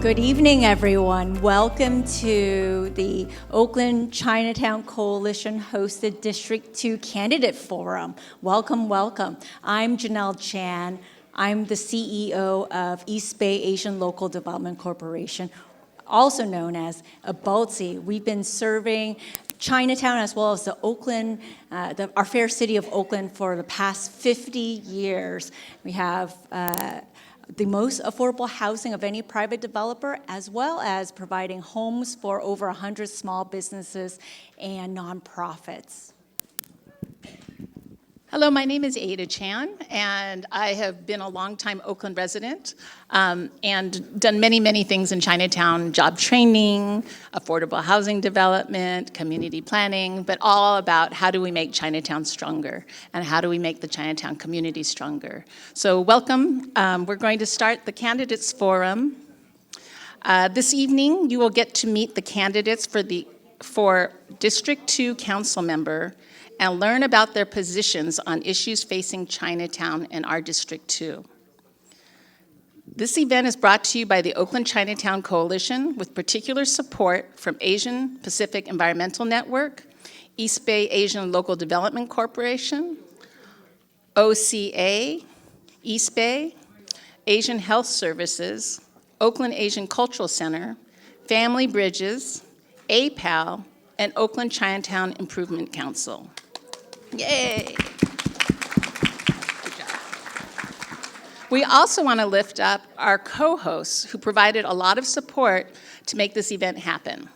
Good evening, everyone. Welcome to the Oakland Chinatown Coalition hosted District 2 Candidate Forum. Welcome, welcome. I'm Janelle Chan. I'm the CEO of East Bay Asian Local Development Corporation, also known as EBALDC. We've been serving Chinatown as well as the Oakland, our fair city of Oakland for the past 50 years. We have the most affordable housing of any private developer, as well as providing homes for over 100 small businesses and nonprofits. Hello, my name is Ada Chan, and I have been a longtime Oakland resident and done many, many things in Chinatown: job training, affordable housing development, community planning, but all about how do we make Chinatown stronger and how do we make the Chinatown community stronger. So welcome. We're going to start the Candidates Forum. This evening, you will get to meet the candidates for District 2 Council Member and learn about their positions on issues facing Chinatown and our District 2. This event is brought to you by the Oakland Chinatown Coalition with particular support from Asian Pacific Environmental Network, East Bay Asian Local Development Corporation, OCA, East Bay, Asian Health Services, Oakland Asian Cultural Center, Family Bridges, AYPAL, and Oakland Chinatown Improvement Council. Yay! Good job. We also want to lift up our co-hosts who provided a lot of support to make this event happen.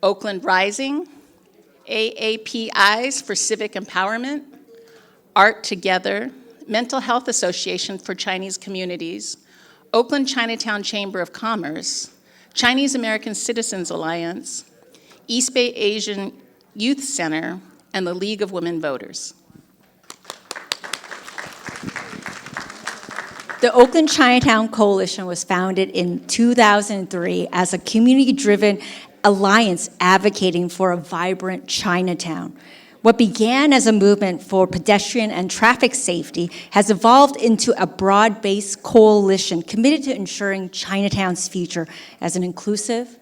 Oakland Rising, AAPIFORCE for Civic Empowerment, ARTogether, Mental Health Association for Chinese Communities, Oakland Chinatown Chamber of Commerce, Chinese American Citizens Alliance, East Bay Asian Youth Center, and the League of Women Voters. The Oakland Chinatown Coalition was founded in 2003 as a community-driven alliance advocating for a vibrant Chinatown. What began as a movement for pedestrian and traffic safety has evolved into a broad-based coalition committed to ensuring Chinatown's future as an inclusive,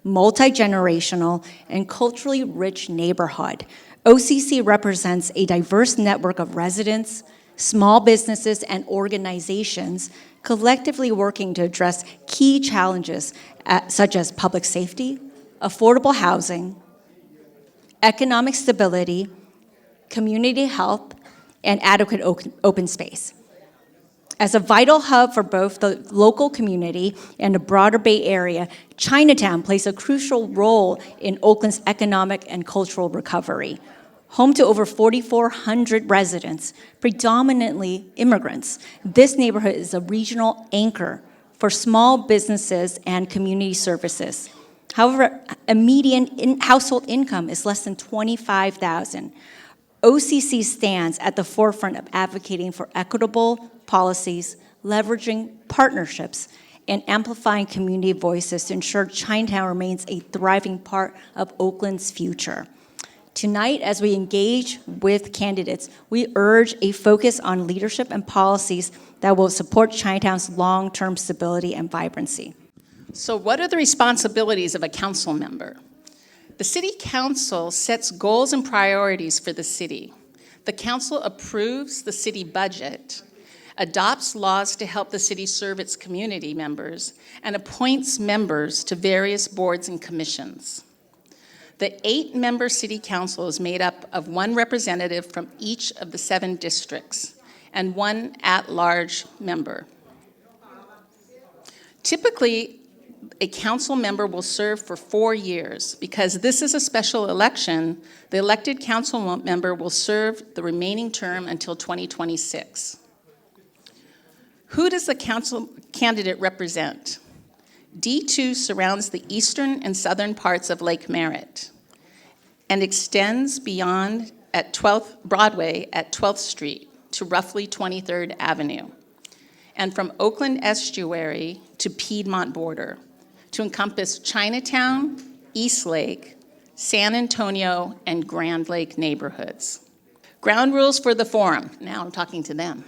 multi-generational, and culturally rich neighborhood. OCC represents a diverse network of residents, small businesses, and organizations collectively working to address key challenges such as public safety, affordable housing, economic stability, community health, and adequate open space. As a vital hub for both the local community and the broader Bay Area, Chinatown plays a crucial role in Oakland's economic and cultural recovery. Home to over 4,400 residents, predominantly immigrants, this neighborhood is a regional anchor for small businesses and community services. However, a median household income is less than $25,000. OCC stands at the forefront of advocating for equitable policies, leveraging partnerships, and amplifying community voices to ensure Chinatown remains a thriving part of Oakland's future. Tonight, as we engage with candidates, we urge a focus on leadership and policies that will support Chinatown's long-term stability and vibrancy. So what are the responsibilities of a council member? The City Council sets goals and priorities for the city. The council approves the city budget, adopts laws to help the city serve its community members, and appoints members to various boards and commissions. The 8-member city council is made up of 1 representative from each of the 7 districts and 1 at-large member. Typically, a council member will serve for 4 years. Because this is a special election, the elected council member will serve the remaining term until 2026. Who does the council candidate represent? D2 surrounds the eastern and southern parts of Lake Merritt and extends beyond at 12th Broadway at 12th Street to roughly 23rd Avenue, and from Oakland Estuary to Piedmont border to encompass Chinatown, East Lake, San Antonio, and Grand Lake neighborhoods. Ground rules for the forum. Now I'm talking to them.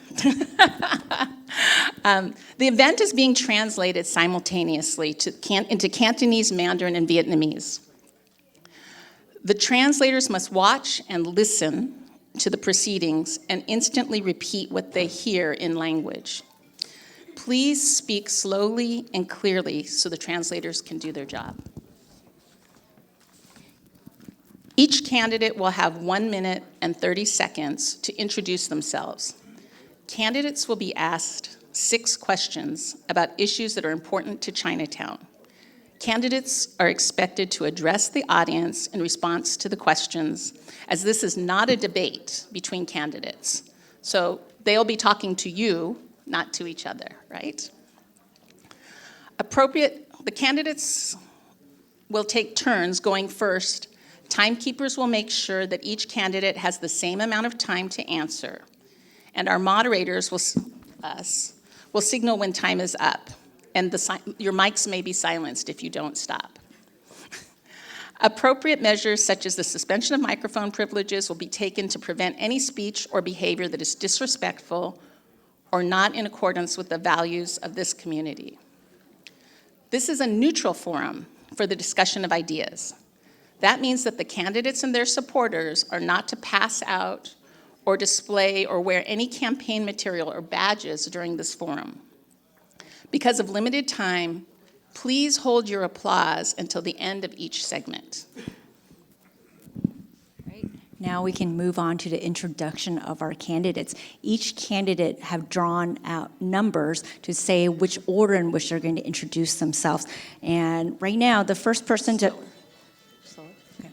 The event is being translated simultaneously into Cantonese, Mandarin, and Vietnamese. The translators must watch and listen to the proceedings and instantly repeat what they hear in language. Please speak slowly and clearly so the translators can do their job. Each candidate will have 1 minute and 30 seconds to introduce themselves. Candidates will be asked 6 questions about issues that are important to Chinatown. Candidates are expected to address the audience in response to the questions, as this is not a debate between candidates. So they'll be talking to you, not to each other, right? The candidates will take turns going first. Timekeepers will make sure that each candidate has the same amount of time to answer. And our moderators will signal when time is up. And your mics may be silenced if you don't stop. Appropriate measures such as the suspension of microphone privileges will be taken to prevent any speech or behavior that is disrespectful or not in accordance with the values of this community. This is a neutral forum for the discussion of ideas. That means that the candidates and their supporters are not to pass out or display or wear any campaign material or badges during this forum. Because of limited time, please hold your applause until the end of each segment. Right. Now we can move on to the introduction of our candidates. Each candidate have drawn out numbers to say which order in which they're going to introduce themselves. And right now, the first person to... Okay.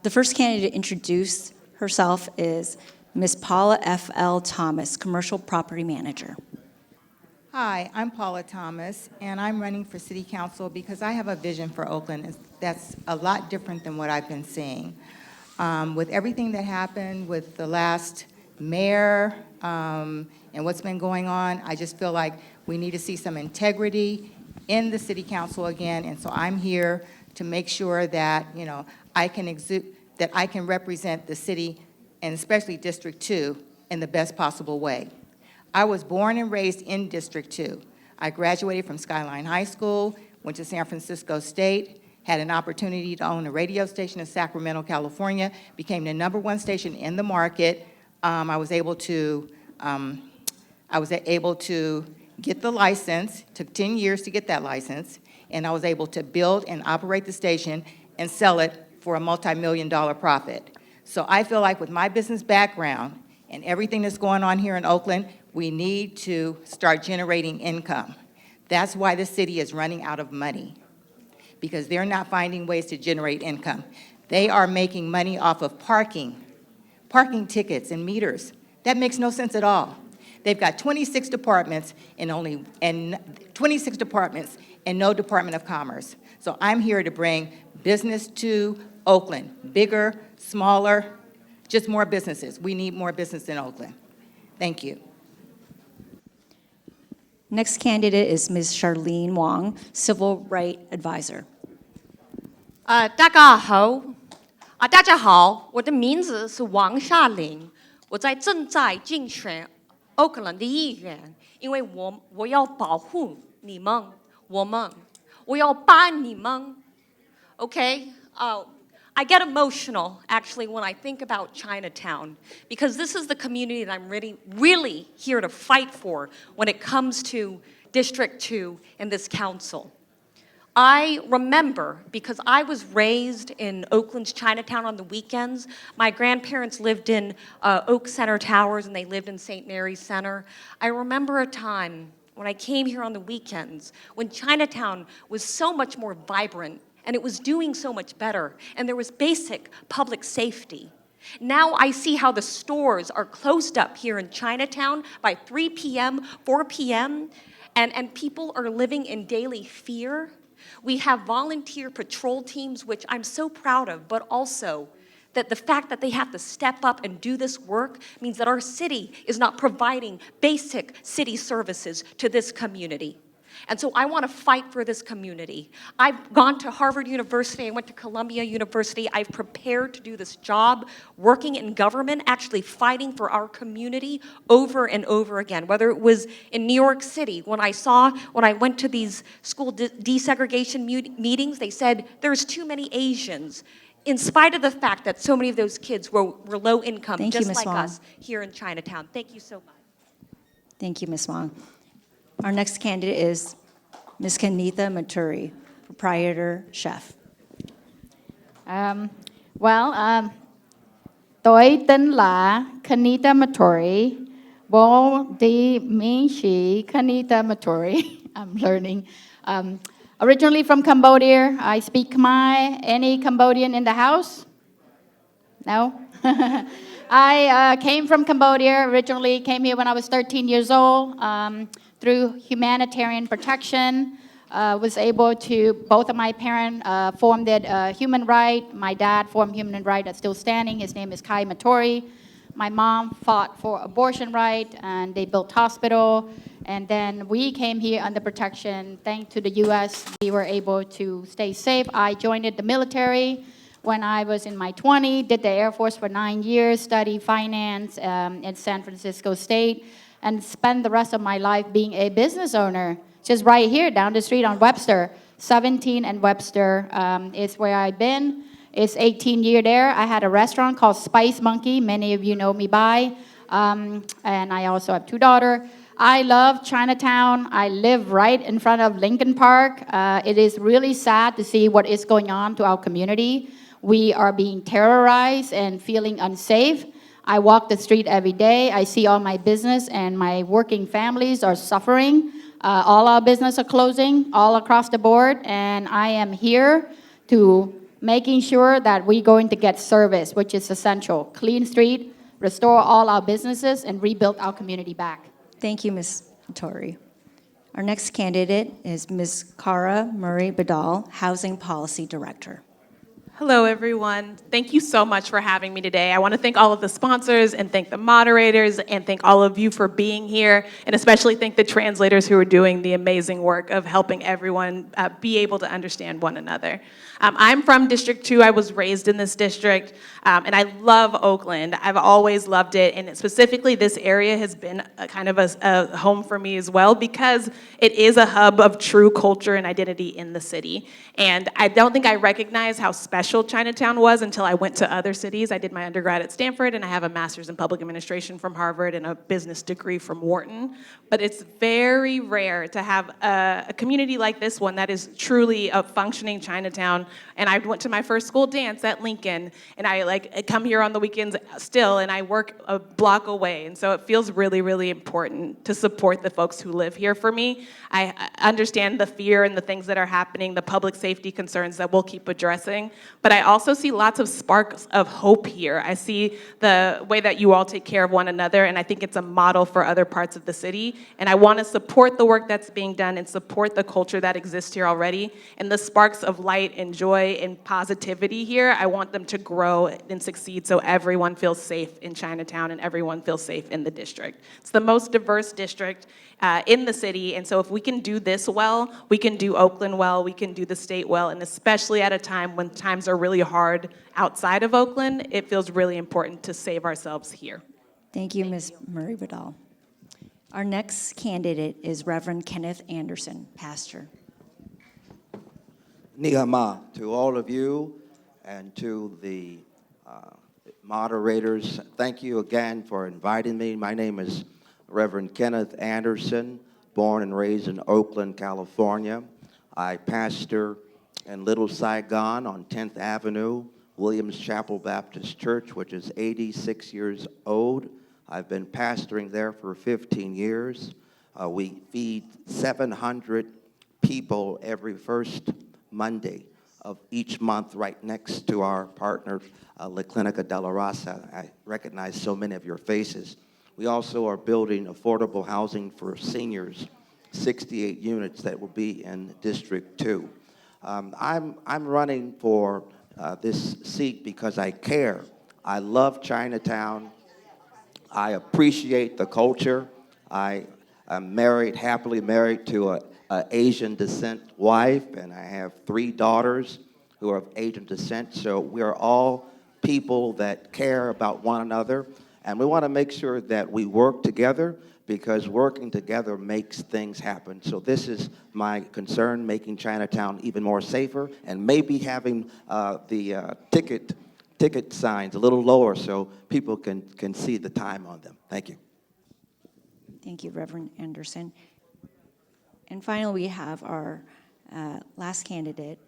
The first candidate to introduce herself is Ms. Paula F.L. Thomas, Commercial Property Manager. Hi, I'm Paula Thomas, and I'm running for City Council because I have a vision for Oakland that's a lot different than what I've been seeing. With everything that happened with the last mayor and what's been going on, I just feel like we need to see some integrity in the City Council again, and so I'm here to make sure that, you know, I can represent the city, and especially District 2, in the best possible way. I was born and raised in District 2. I graduated from Skyline High School, went to San Francisco State, had an opportunity to own a radio station in Sacramento, California, became the #1 station in the market. I was able to get the license, took 10 years to get that license, and I was able to build and operate the station and sell it for a multi-million-dollar profit. So I feel like with my business background and everything that's going on here in Oakland, we need to start generating income. That's why the city is running out of money, because they're not finding ways to generate income. They are making money off of parking tickets and meters. That makes no sense at all. They've got 26 departments and no Department of Commerce. So I'm here to bring business to Oakland, bigger, smaller, just more businesses. We need more business in Oakland. Thank you. Next candidate is Ms. Charlene Wong, Civil Rights Advisor. 大家好，我的名字是王夏玲，我正在竞选 Oakland 的议员，因为我要保护你们，我要帮你们。Okay, I get emotional actually when I think about Chinatown, because this is the community that I'm really here to fight for when it comes to District 2 and this council. I remember, because I was raised in Oakland's Chinatown on the weekends. My grandparents lived in Oak Center Towers, and they lived in St. Mary's Center. I remember a time when I came here on the weekends when Chinatown was so much more vibrant, and it was doing so much better, and there was basic public safety. Now I see how the stores are closed up here in Chinatown by 3 p.m., 4 p.m., and people are living in daily fear. We have volunteer patrol teams, which I'm so proud of, but also that the fact that they have to step up and do this work means that our city is not providing basic city services to this community. And so I want to fight for this community. I've gone to Harvard University, I went to Columbia University, I've prepared to do this job, working in government, actually fighting for our community over and over again. Whether it was in New York City, when I went to these school desegregation meetings, they said, there's too many Asians. In spite of the fact that so many of those kids were low income, Thank you, just Ms. like Wong. us here in Chinatown. Thank you so much. Thank you, Ms. Wong. Our next candidate is Ms. Kanitha Maturi, proprietor chef. Tôi tên là Kanitha Maturi, bố đi mình she Kanitha Maturi. I'm learning. Originally from Cambodia, I speak Khmer. Any Cambodian in the house? No? I came from Cambodia, originally came here when I was 13 years old, through humanitarian protection. Was able to, both of my parents formed human right. My dad formed human right that's still standing. His name is Kai Matori. My mom fought for abortion right, and they built hospital. And then we came here under protection. Thanks to the U.S., we were able to stay safe. I joined the military when I was in my 20s, did the Air Force for 9 years, studied finance in San Francisco State, and spent the rest of my life being a business owner. Just right here down the street on Webster, 17 and Webster is where I've been. It's 18 years there. I had a restaurant called Spice Monkey. Many of you know me by. And I also have 2 daughters. I love Chinatown. I live right in front of Lincoln Park. It is really sad to see what is going on to our community. We are being terrorized and feeling unsafe. I walk the street every day. I see all my business and my working families are suffering. All our business are closing all across the board. And I am here to making sure that we're going to get service, which is essential. Clean street, restore all our businesses, and rebuild our community back. Thank you, Ms. Maturi. Our next candidate is Ms. Cara Murray-Badal, Housing Policy Director. Hello, everyone. Thank you so much for having me today. I want to thank all of the sponsors and thank the moderators and thank all of you for being here, and especially thank the translators who are doing the amazing work of helping everyone be able to understand one another. I'm from District 2. I was raised in this district, and I love Oakland. I've always loved it, and specifically this area has been kind of a home for me as well because it is a hub of true culture and identity in the city. And I don't think I recognized how special Chinatown was until I went to other cities. I did my undergrad at Stanford, and I have a master's in public administration from Harvard and a business degree from Wharton. But it's very rare to have a community like this one that is truly a functioning Chinatown. And I went to my first school dance at Lincoln, and I come here on the weekends still, and I work a block away. And so it feels really, really important to support the folks who live here for me. I understand the fear and the things that are happening, the public safety concerns that we'll keep addressing, but I also see lots of sparks of hope here. I see the way that you all take care of one another, and I think it's a model for other parts of the city. And I want to support the work that's being done and support the culture that exists here already. And the sparks of light and joy and positivity here, I want them to grow and succeed so everyone feels safe in Chinatown and everyone feels safe in the district. It's the most diverse district in the city, and so if we can do this well, we can do Oakland well, we can do the state well, and especially at a time when times are really hard outside of Oakland, it feels really important to save ourselves here. Thank you, Ms. Murray-Badal. Our next candidate is Reverend Kenneth Anderson, pastor. Nihama to all of you and to the moderators. Thank you again for inviting me. My name is Reverend Kenneth Anderson, born and raised in Oakland, California. I pastor in Little Saigon on 10th Avenue, Williams Chapel Baptist Church, which is 86 years old. I've been pastoring there for 15 years. We feed 700 people every first Monday of each month, right next to our partner, La Clinica de la Raza. I recognize so many of your faces. We also are building affordable housing for seniors, 68 units that will be in District 2. I'm running for this seat because I care. I love Chinatown. I appreciate the culture. I am married, happily married to Asian descent wife, and I have 3 daughters who are of Asian descent. So we are all people that care about one another, and we want to make sure that we work together, because working together makes things happen. So this is my concern, making Chinatown even more safer, and maybe having the ticket signs a little lower so people can see the time on them. Thank you. Thank you, Reverend Anderson. And finally, we have our last candidate,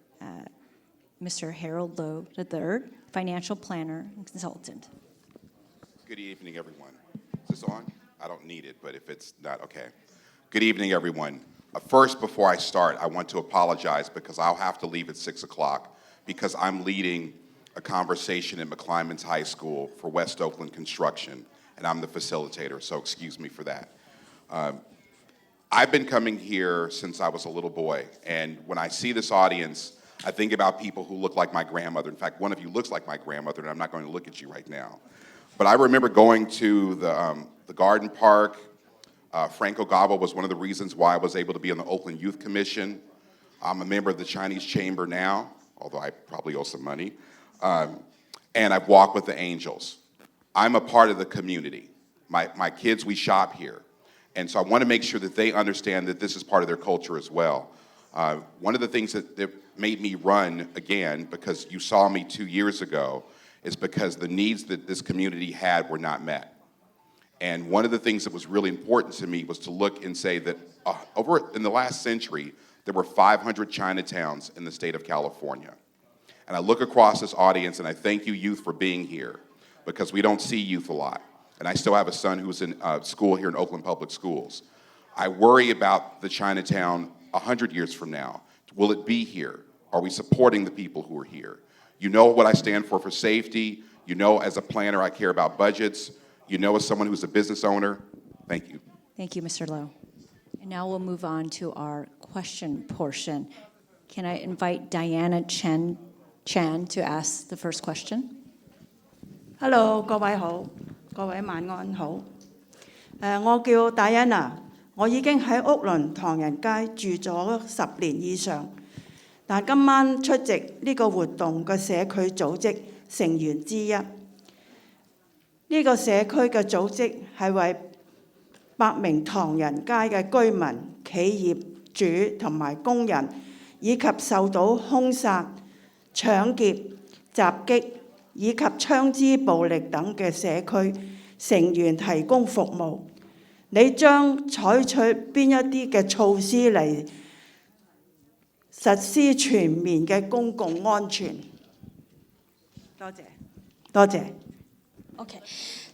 Mr. Harold Lowe III, financial planner and consultant. Good evening, everyone. Is this on? I don't need it, but if it's not, okay. Good evening, everyone. First, before I start, I want to apologize because I'll have to leave at 6 o'clock because I'm leading a conversation in McClymonds High School for West Oakland Construction, and I'm the facilitator, so excuse me for that. I've been coming here since I was a little boy, and when I see this audience, I think about people who look like my grandmother. In fact, one of you looks like my grandmother, and I'm not going to look at you right now. But I remember going to the garden park. Franco Gaba was one of the reasons why I was able to be on the Oakland Youth Commission. I'm a member of the Chinese Chamber now, although I probably owe some money. And I've walked with the Angels. I'm a part of the community. My kids, we shop here. And so I want to make sure that they understand that this is part of their culture as well. One of the things that made me run again, because you saw me 2 years ago, is because the needs that this community had were not met. And one of the things that was really important to me was to look and say that over in the last century, there were 500 Chinatowns in the state of California. And I look across this audience and I thank you, youth, for being here, because we don't see youth a lot. And I still have a son who's in school here in Oakland Public Schools. I worry about the Chinatown 100 years from now. Will it be here? Are we supporting the people who are here? You know what I stand for safety. You know, as a planner, I care about budgets. You know, as someone who's a business owner. Thank you. Thank you, Mr. Lowe. And now we'll move on to our question portion. Can I invite Diana Chan to ask the first question? Hello， 各位好，各位晚安好。我叫 Diana， 我已經喺屋崙唐人街住咗10年以上，但今晚出席呢個活動嘅社區組織成員之一。呢個社區嘅組織係為8名唐人街嘅居民、企業主同埋工人，以及受到兇殺、搶劫、襲擊以及槍支暴力等嘅社區成員提供服務。你將採取邊一啲嘅措施嚟實施全面嘅公共安全？多謝，多謝。Okay,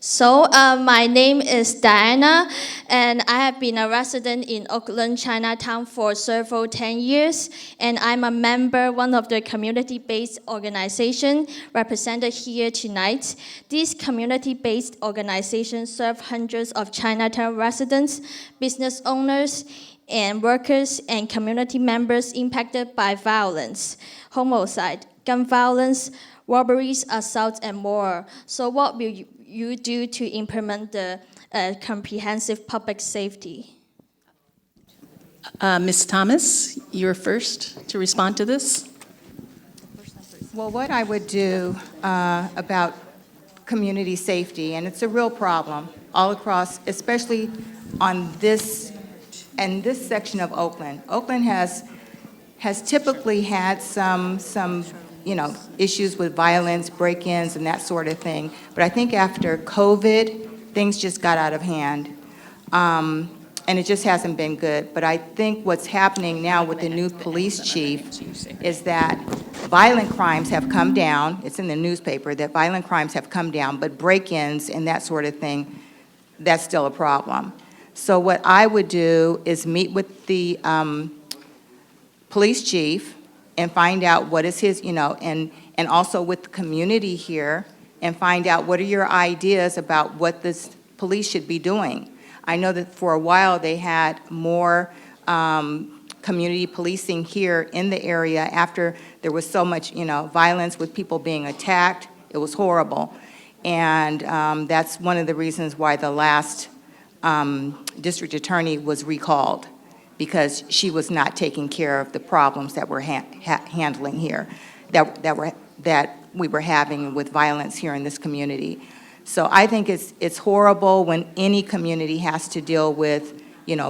so my name is Diana, and I have been a resident in Oakland Chinatown for several 10 years, and I'm a member, one of the community-based organizations represented here tonight. These community-based organizations serve hundreds of Chinatown residents, business owners, and workers and community members impacted by violence, homicide, gun violence, robberies, assaults, and more. So what will you do to implement the comprehensive public safety? Ms. Thomas, you're first to respond to this. Well, what I would do about community safety, and it's a real problem all across, especially on this section of Oakland. Oakland has typically had some issues with violence, break-ins, and that sort of thing. But I think after COVID, things just got out of hand. And it just hasn't been good. But I think what's happening now with the new police chief is that violent crimes have come down. It's in the newspaper that violent crimes have come down, but break-ins and that sort of thing, that's still a problem. So what I would do is meet with the police chief and find out what is his, and also with the community here, and find out what are your ideas about what this police should be doing. I know that for a while they had more community policing here in the area after there was so much, violence with people being attacked. It was horrible. And that's one of the reasons why the last district attorney was recalled. because she was not taking care of the problems that we're handling here, that we were having with violence here in this community. So I think it's horrible when any community has to deal with,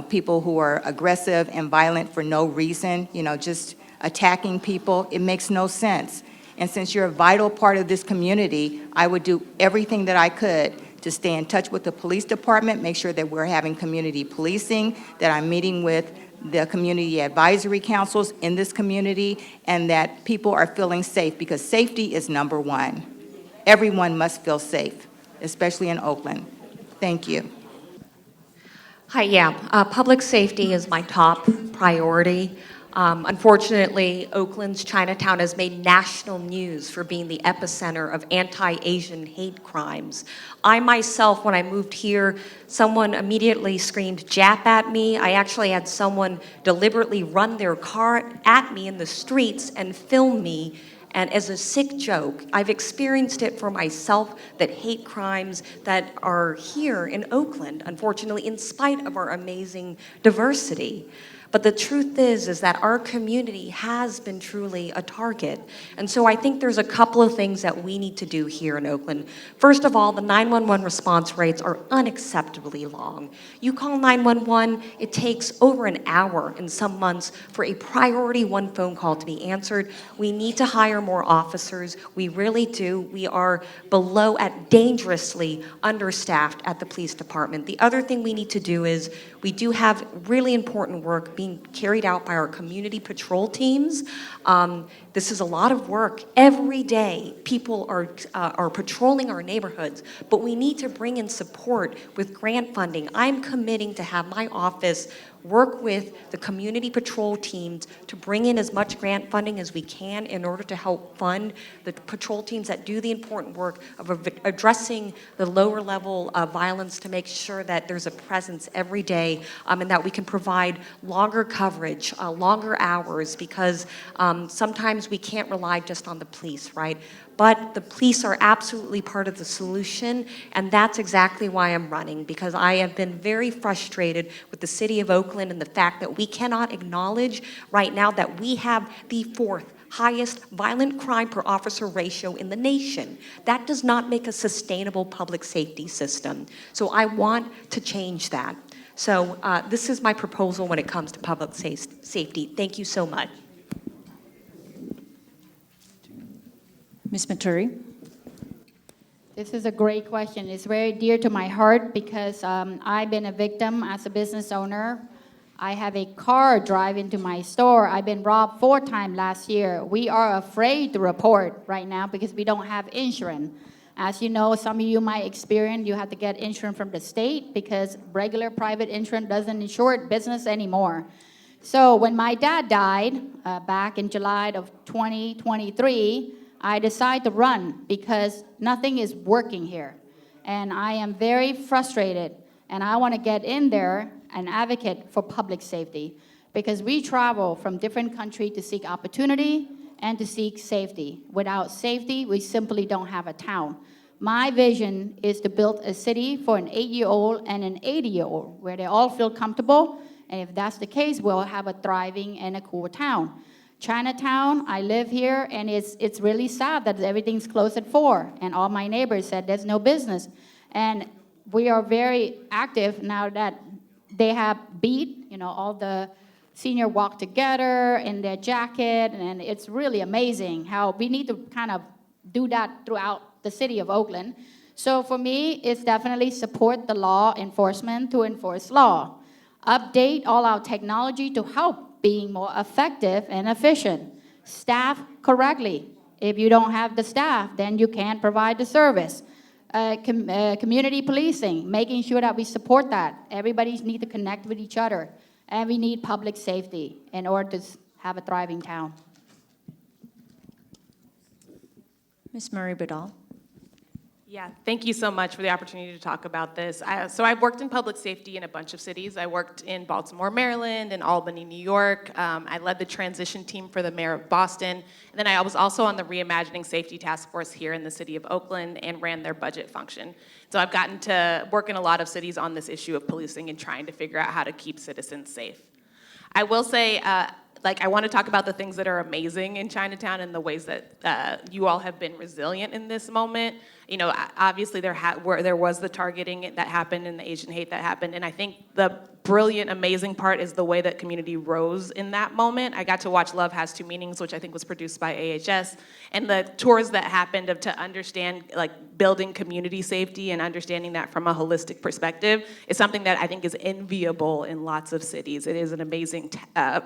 people who are aggressive and violent for no reason, just attacking people. It makes no sense. And since you're a vital part of this community, I would do everything that I could to stay in touch with the police department, make sure that we're having community policing, that I'm meeting with the community advisory councils in this community, and that people are feeling safe, because safety is number one. Everyone must feel safe, especially in Oakland. Thank you. Hi, yeah. Public safety is my top priority. Unfortunately, Oakland's Chinatown has made national news for being the epicenter of anti-Asian hate crimes. I myself, when I moved here, someone immediately screamed "Jap" at me. I actually had someone deliberately run their car at me in the streets and film me. And as a sick joke, I've experienced it for myself, that hate crimes that are here in Oakland, unfortunately, in spite of our amazing diversity. But the truth is that our community has been truly a target. And so I think there's a couple of things that we need to do here in Oakland. First of all, the 911 response rates are unacceptably long. You call 911, it takes over an hour in some months for a priority 1 phone call to be answered. We need to hire more officers. We really do. We are below at dangerously understaffed at the police department. The other thing we need to do is we do have really important work being carried out by our community patrol teams. This is a lot of work. Every day, people are patrolling our neighborhoods, but we need to bring in support with grant funding. I'm committing to have my office work with the community patrol teams to bring in as much grant funding as we can in order to help fund the patrol teams that do the important work of addressing the lower level of violence, to make sure that there's a presence every day, and that we can provide longer coverage, longer hours, because sometimes we can't rely just on the police, right? But the police are absolutely part of the solution, and that's exactly why I'm running, because I have been very frustrated with the city of Oakland and the fact that we cannot acknowledge right now that we have the 4th highest violent crime per officer ratio in the nation. That does not make a sustainable public safety system. So I want to change that. So this is my proposal when it comes to public safety. Thank you so much. Ms. Maturi? This is a great question. It's very dear to my heart because I've been a victim as a business owner. I have a car drive into my store. I've been robbed 4 times last year. We are afraid to report right now because we don't have insurance. As you know, some of you might experience, you have to get insurance from the state because regular private insurance doesn't insure business anymore. So when my dad died back in July of 2023, I decided to run because nothing is working here. And I am very frustrated, and I want to get in there and advocate for public safety because we travel from different countries to seek opportunity and to seek safety. Without safety, we simply don't have a town. My vision is to build a city for an 8-year-old and an 80-year-old where they all feel comfortable, and if that's the case, we'll have a thriving and a cool town. Chinatown, I live here, and it's really sad that everything's closed at 4, and all my neighbors said there's no business. And we are very active now that they have beat, all the senior walk together in their jacket, and it's really amazing how we need to kind of do that throughout the city of Oakland. So for me, it's definitely support the law enforcement to enforce law. Update all our technology to help being more effective and efficient. Staff correctly. If you don't have the staff, then you can't provide the service. Community policing, making sure that we support that. Everybody needs to connect with each other. And we need public safety in order to have a thriving town. Ms. Murray-Badal? Yeah, thank you so much for the opportunity to talk about this. So I've worked in public safety in a bunch of cities. I worked in Baltimore, Maryland, and Albany, New York. I led the transition team for the mayor of Boston. And then I was also on the Reimagining Safety Task Force here in the city of Oakland and ran their budget function. So I've gotten to work in a lot of cities on this issue of policing and trying to figure out how to keep citizens safe. I will say, I want to talk about the things that are amazing in Chinatown and the ways that you all have been resilient in this moment. You know, obviously there was the targeting that happened and the Asian hate that happened, and I think the brilliant, amazing part is the way that community rose in that moment. I got to watch Love Has Two Meanings, which I think was produced by AHS, and the tours that happened to understand, like, building community safety and understanding that from a holistic perspective is something that I think is enviable in lots of cities. It is an amazing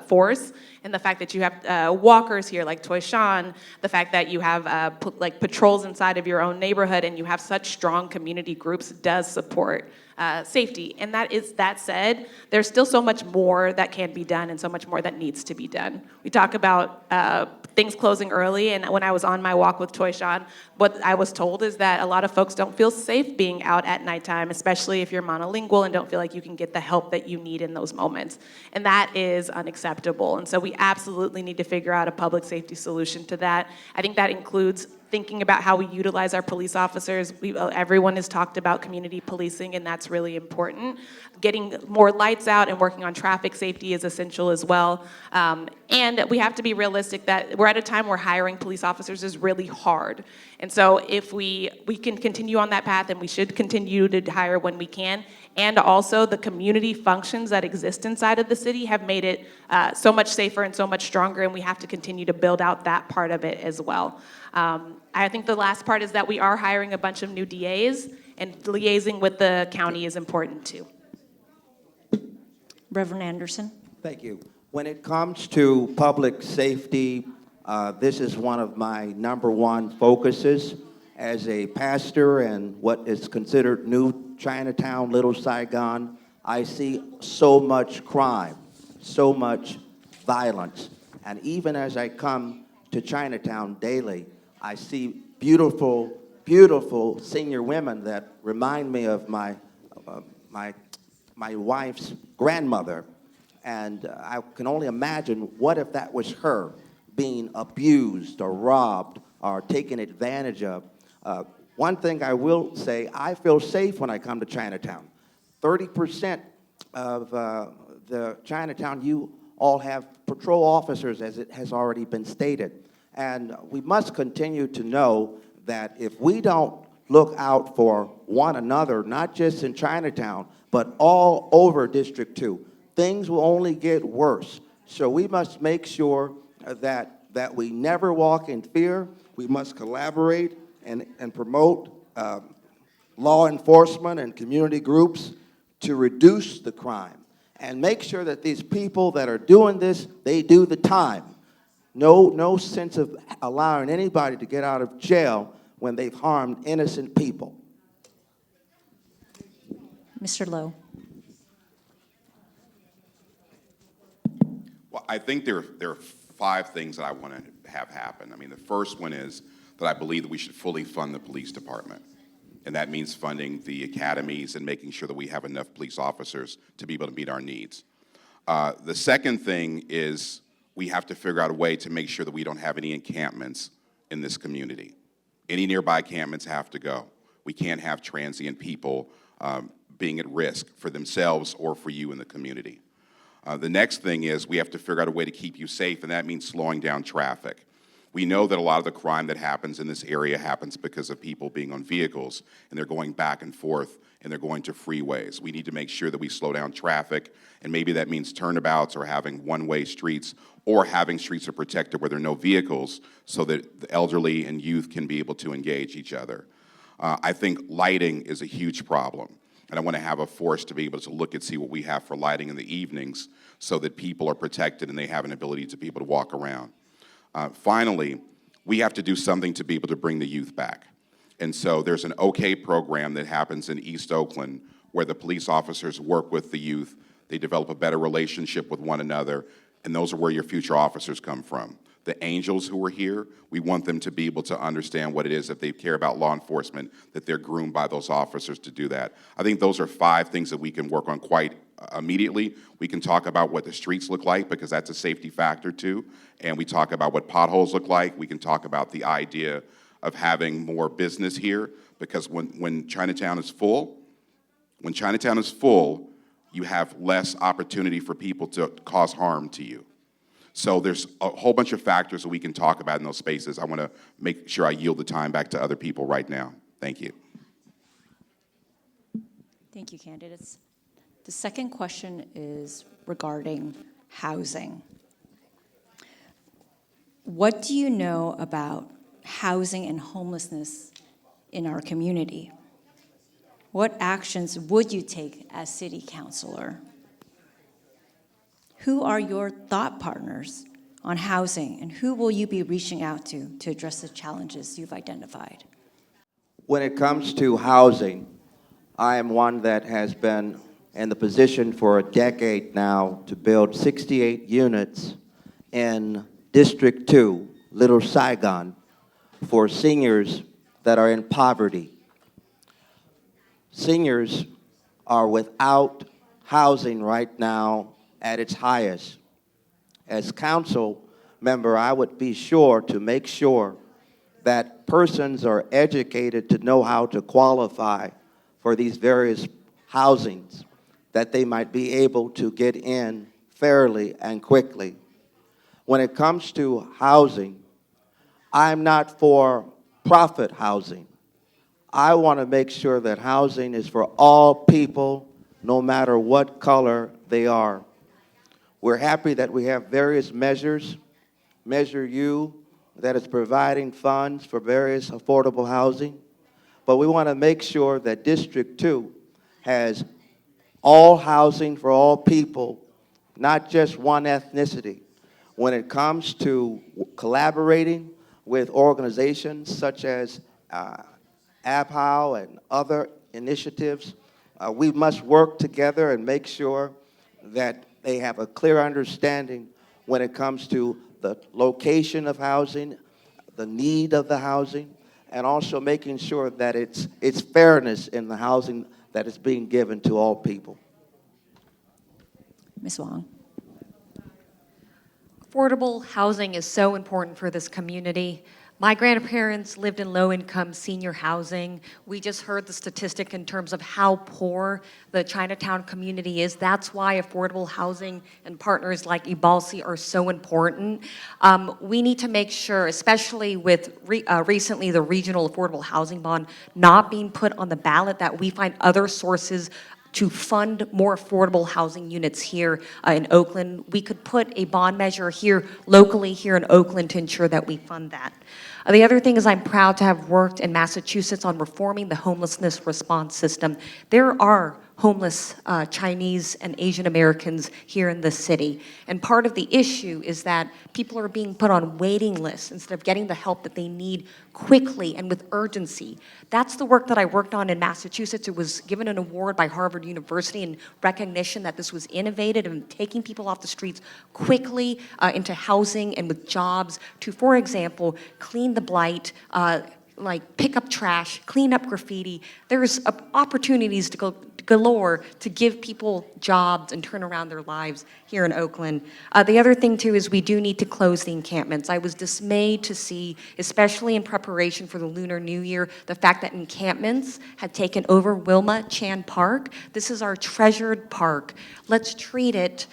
force, and the fact that you have walkers here like Toy Shan, the fact that you have patrols inside of your own neighborhood and you have such strong community groups does support safety. And that said, there's still so much more that can be done and so much more that needs to be done. We talk about things closing early, and when I was on my walk with Toy Shan, what I was told is that a lot of folks don't feel safe being out at nighttime, especially if you're monolingual and don't feel like you can get the help that you need in those moments. And that is unacceptable. And so we absolutely need to figure out a public safety solution to that. I think that includes thinking about how we utilize our police officers. Everyone has talked about community policing, and that's really important. Getting more lights out and working on traffic safety is essential as well. And we have to be realistic that we're at a time where hiring police officers is really hard. And so if we can continue on that path, and we should continue to hire when we can, and also the community functions that exist inside of the city have made it so much safer and so much stronger, and we have to continue to build out that part of it as well. I think the last part is that we are hiring a bunch of new DAs, and liaising with the county is important too. Reverend Anderson. Thank you. When it comes to public safety, this is one of my #1 focuses. As a pastor in what is considered New Chinatown, Little Saigon, I see so much crime, so much violence. And even as I come to Chinatown daily, I see beautiful, beautiful senior women that remind me of my wife's grandmother. And I can only imagine, what if that was her being abused or robbed or taken advantage of? One thing I will say, I feel safe when I come to Chinatown. 30% of the Chinatown, you all have patrol officers, as it has already been stated. And we must continue to know that if we don't look out for one another, not just in Chinatown, but all over District 2, things will only get worse. So we must make sure that we never walk in fear. We must collaborate and promote law enforcement and community groups to reduce the crime. And make sure that these people that are doing this, they do the time. No sense of allowing anybody to get out of jail when they've harmed innocent people. Mr. Lowe. Well, I think there are 5 things that I want to have happen. I mean, the first one is that I believe that we should fully fund the police department. And that means funding the academies and making sure that we have enough police officers to be able to meet our needs. The second thing is we have to figure out a way to make sure that we don't have any encampments in this community. Any nearby encampments have to go. We can't have transient people being at risk for themselves or for you in the community. The next thing is we have to figure out a way to keep you safe, and that means slowing down traffic. We know that a lot of the crime that happens in this area happens because of people being on vehicles, and they're going back and forth, and they're going to freeways. We need to make sure that we slow down traffic, and maybe that means turnabouts or having one-way streets, or having streets that are protected where there are no vehicles so that the elderly and youth can be able to engage each other. I think lighting is a huge problem. And I want to have a force to be able to look and see what we have for lighting in the evenings so that people are protected and they have an ability to be able to walk around. Finally, we have to do something to be able to bring the youth back. And so there's an OK program that happens in East Oakland where the police officers work with the youth. They develop a better relationship with one another, and those are where your future officers come from. The angels who are here, we want them to be able to understand what it is if they care about law enforcement, that they're groomed by those officers to do that. I think those are 5 things that we can work on quite immediately. We can talk about what the streets look like, because that's a safety factor too. And we talk about what potholes look like. We can talk about the idea of having more business here, because when Chinatown is full, you have less opportunity for people to cause harm to you. So there's a whole bunch of factors that we can talk about in those spaces. I want to make sure I yield the time back to other people right now. Thank you. Thank you, candidates. The second question is regarding housing. What do you know about housing and homelessness in our community? What actions would you take as city councilor? Who are your thought partners on housing, and who will you be reaching out to address the challenges you've identified? When it comes to housing, I am one that has been in the position for a decade now to build 68 units in District 2, Little Saigon, for seniors that are in poverty. Seniors are without housing right now at its highest. As council member, I would be sure to make sure that persons are educated to know how to qualify for these various housings, that they might be able to get in fairly and quickly. When it comes to housing, I'm not for profit housing. I want to make sure that housing is for all people, no matter what color they are. We're happy that we have various measures, Measure U, that is providing funds for various affordable housing, but we want to make sure that District 2 has all housing for all people, not just one ethnicity. When it comes to collaborating with organizations such as APEN and other initiatives, we must work together and make sure that they have a clear understanding when it comes to the location of housing, the need of the housing, and also making sure that it's fairness in the housing that is being given to all people. Ms. Wong. Affordable housing is so important for this community. My grandparents lived in low-income senior housing. We just heard the statistic in terms of how poor the Chinatown community is. That's why affordable housing and partners like EBALDC are so important. We need to make sure, especially with recently the regional affordable housing bond not being put on the ballot, that we find other sources to fund more affordable housing units here in Oakland. We could put a bond measure here locally here in Oakland to ensure that we fund that. The other thing is I'm proud to have worked in Massachusetts on reforming the homelessness response system. There are homeless Chinese and Asian Americans here in the city. And part of the issue is that people are being put on waiting lists instead of getting the help that they need quickly and with urgency. That's the work that I worked on in Massachusetts. It was given an award by Harvard University in recognition that this was innovative and taking people off the streets quickly into housing and with jobs to, for example, clean the blight, like pick up trash, clean up graffiti. There's opportunities to go galore to give people jobs and turn around their lives here in Oakland. The other thing too is we do need to close the encampments. I was dismayed to see, especially in preparation for the Lunar New Year, the fact that encampments had taken over Wilma Chan Park. This is our treasured park. Let's treat it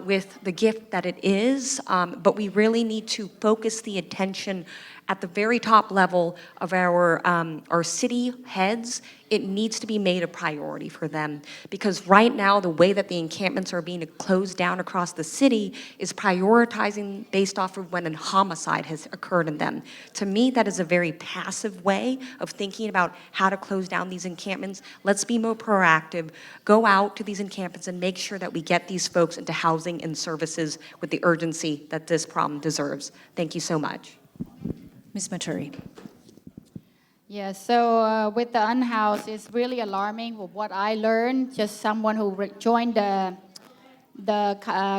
with the gift that it is, but we really need to focus the attention at the very top level of our city heads. It needs to be made a priority for them, because right now the way that the encampments are being closed down across the city is prioritizing based off of when a homicide has occurred in them. To me, that is a very passive way of thinking about how to close down these encampments. Let's be more proactive, go out to these encampments and make sure that we get these folks into housing and services with the urgency that this problem deserves. Thank you so much. Ms. Maturi. Yeah, so with the unhoused, it's really alarming with what I learned. Just someone who joined the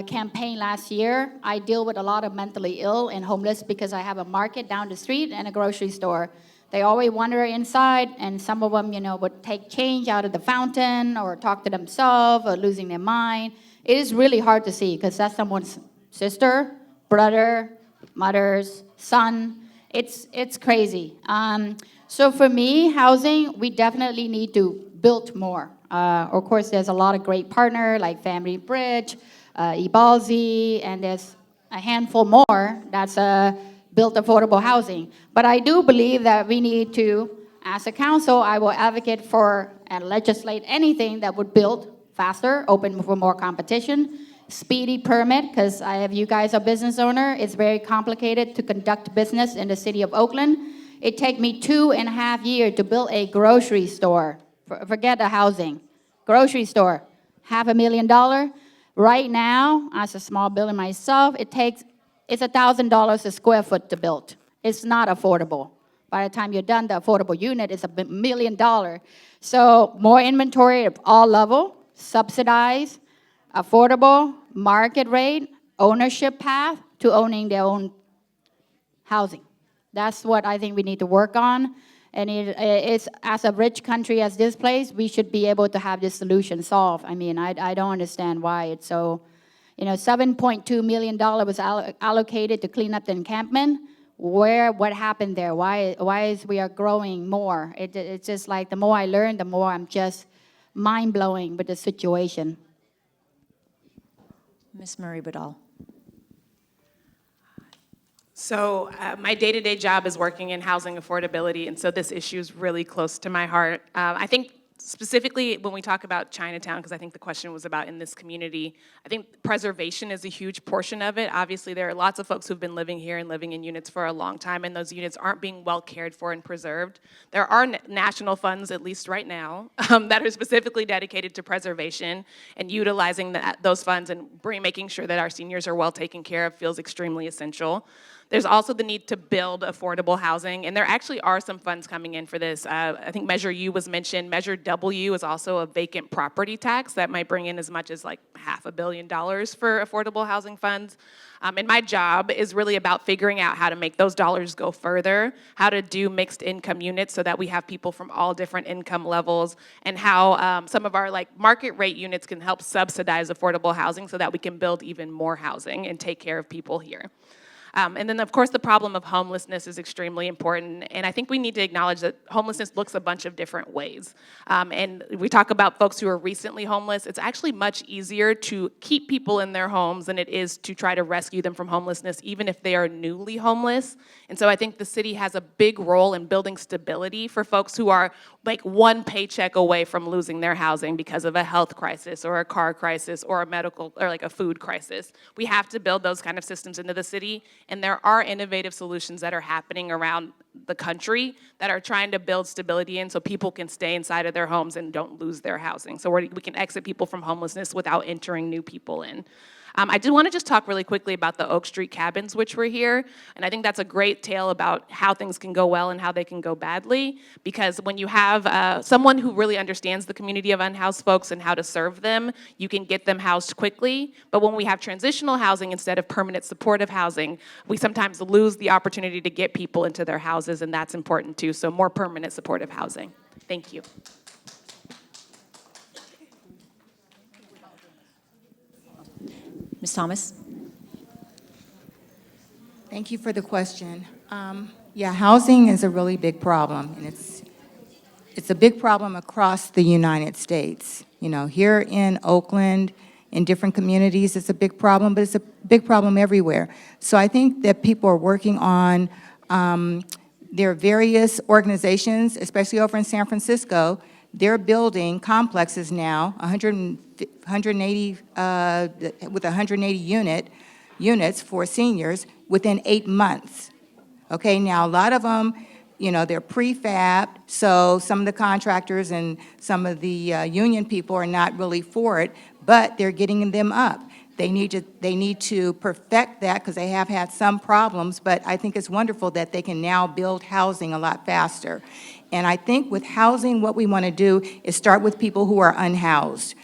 campaign last year. I deal with a lot of mentally ill and homeless because I have a market down the street and a grocery store. They always wander inside, and some of them, would take change out of the fountain or talk to themselves or losing their mind. It is really hard to see because that's someone's sister, brother, mother's son. It's crazy. So for me, housing, we definitely need to built more. Of course, there's a lot of great partners like Family Bridge, EBALDC, and there's a handful more that's built affordable housing. But I do believe that we need to, as a council, I will advocate for and legislate anything that would build faster, open for more competition, speedy permit, because you guys are business owner, it's very complicated to conduct business in the city of Oakland. It take me 2.5 years to build a grocery store. Forget the housing. Grocery store, $500,000. Right now, as a small building myself, it's $1,000 a square foot to build. It's not affordable. By the time you're done, the affordable unit is $1 million. So more inventory at all level, subsidized, affordable, market rate, ownership path to owning their own housing. That's what I think we need to work on. And it's, as a rich country as this place, we should be able to have this solution solved. I mean, I don't understand why it's so, $7.2 million was allocated to clean up the encampment. What happened there? Why is we are growing more? It's just like the more I learn, the more I'm just mind-blowing with the situation. Ms. Marie Badal. So my day-to-day job is working in housing affordability, and so this issue is really close to my heart. I think specifically when we talk about Chinatown, because I think the question was about in this community, I think preservation is a huge portion of it. Obviously, there are lots of folks who've been living here and living in units for a long time, and those units aren't being well cared for and preserved. There are national funds, at least right now, that are specifically dedicated to preservation, and utilizing those funds and making sure that our seniors are well taken care of feels extremely essential. There's also the need to build affordable housing, and there actually are some funds coming in for this. I think Measure U was mentioned. Measure W is also a vacant property tax that might bring in as much as like $500 million for affordable housing funds. And my job is really about figuring out how to make those dollars go further, how to do mixed income units so that we have people from all different income levels, and how some of our market rate units can help subsidize affordable housing so that we can build even more housing and take care of people here. And then, of course, the problem of homelessness is extremely important. And I think we need to acknowledge that homelessness looks a bunch of different ways. And we talk about folks who are recently homeless. It's actually much easier to keep people in their homes than it is to try to rescue them from homelessness, even if they are newly homeless. And so I think the city has a big role in building stability for folks who are like one paycheck away from losing their housing because of a health crisis or a car crisis or a medical or like a food crisis. We have to build those kind of systems into the city. And there are innovative solutions that are happening around the country that are trying to build stability in so people can stay inside of their homes and don't lose their housing. So we can exit people from homelessness without entering new people in. I did want to just talk really quickly about the Oak Street cabins, which were here. And I think that's a great tale about how things can go well and how they can go badly. Because when you have someone who really understands the community of unhoused folks and how to serve them, you can get them housed quickly. But when we have transitional housing instead of permanent supportive housing, we sometimes lose the opportunity to get people into their houses, and that's important too. So more permanent supportive housing. Thank you. Ms. Thomas. Thank you for the question. Yeah, housing is a really big problem, and it's a big problem across the United States. Here in Oakland, in different communities, it's a big problem, but it's a big problem everywhere. So I think that people are working on, there are various organizations, especially over in San Francisco, they're building complexes now, 180 with 180 units for seniors within 8 months. Okay, now a lot of them, they're prefabbed, so some of the contractors and some of the union people are not really for it, but they're getting them up. They need to perfect that because they have had some problems, but I think it's wonderful that they can now build housing a lot faster. And I think with housing, what we want to do is start with people who are unhoused.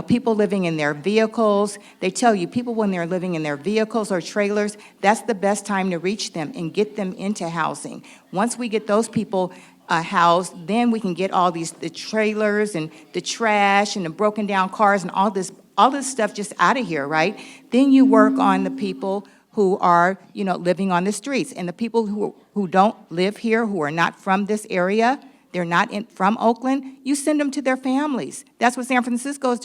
People living in their vehicles. They tell you, people when they're living in their vehicles or trailers, that's the best time to reach them and get them into housing. Once we get those people housed, then we can get the trailers and the trash and the broken down cars and all this stuff just out of here, right? Then you work on the people who are, living on the streets. And the people who don't live here, who are not from this area, they're not from Oakland, you send them to their families. That's what San Francisco is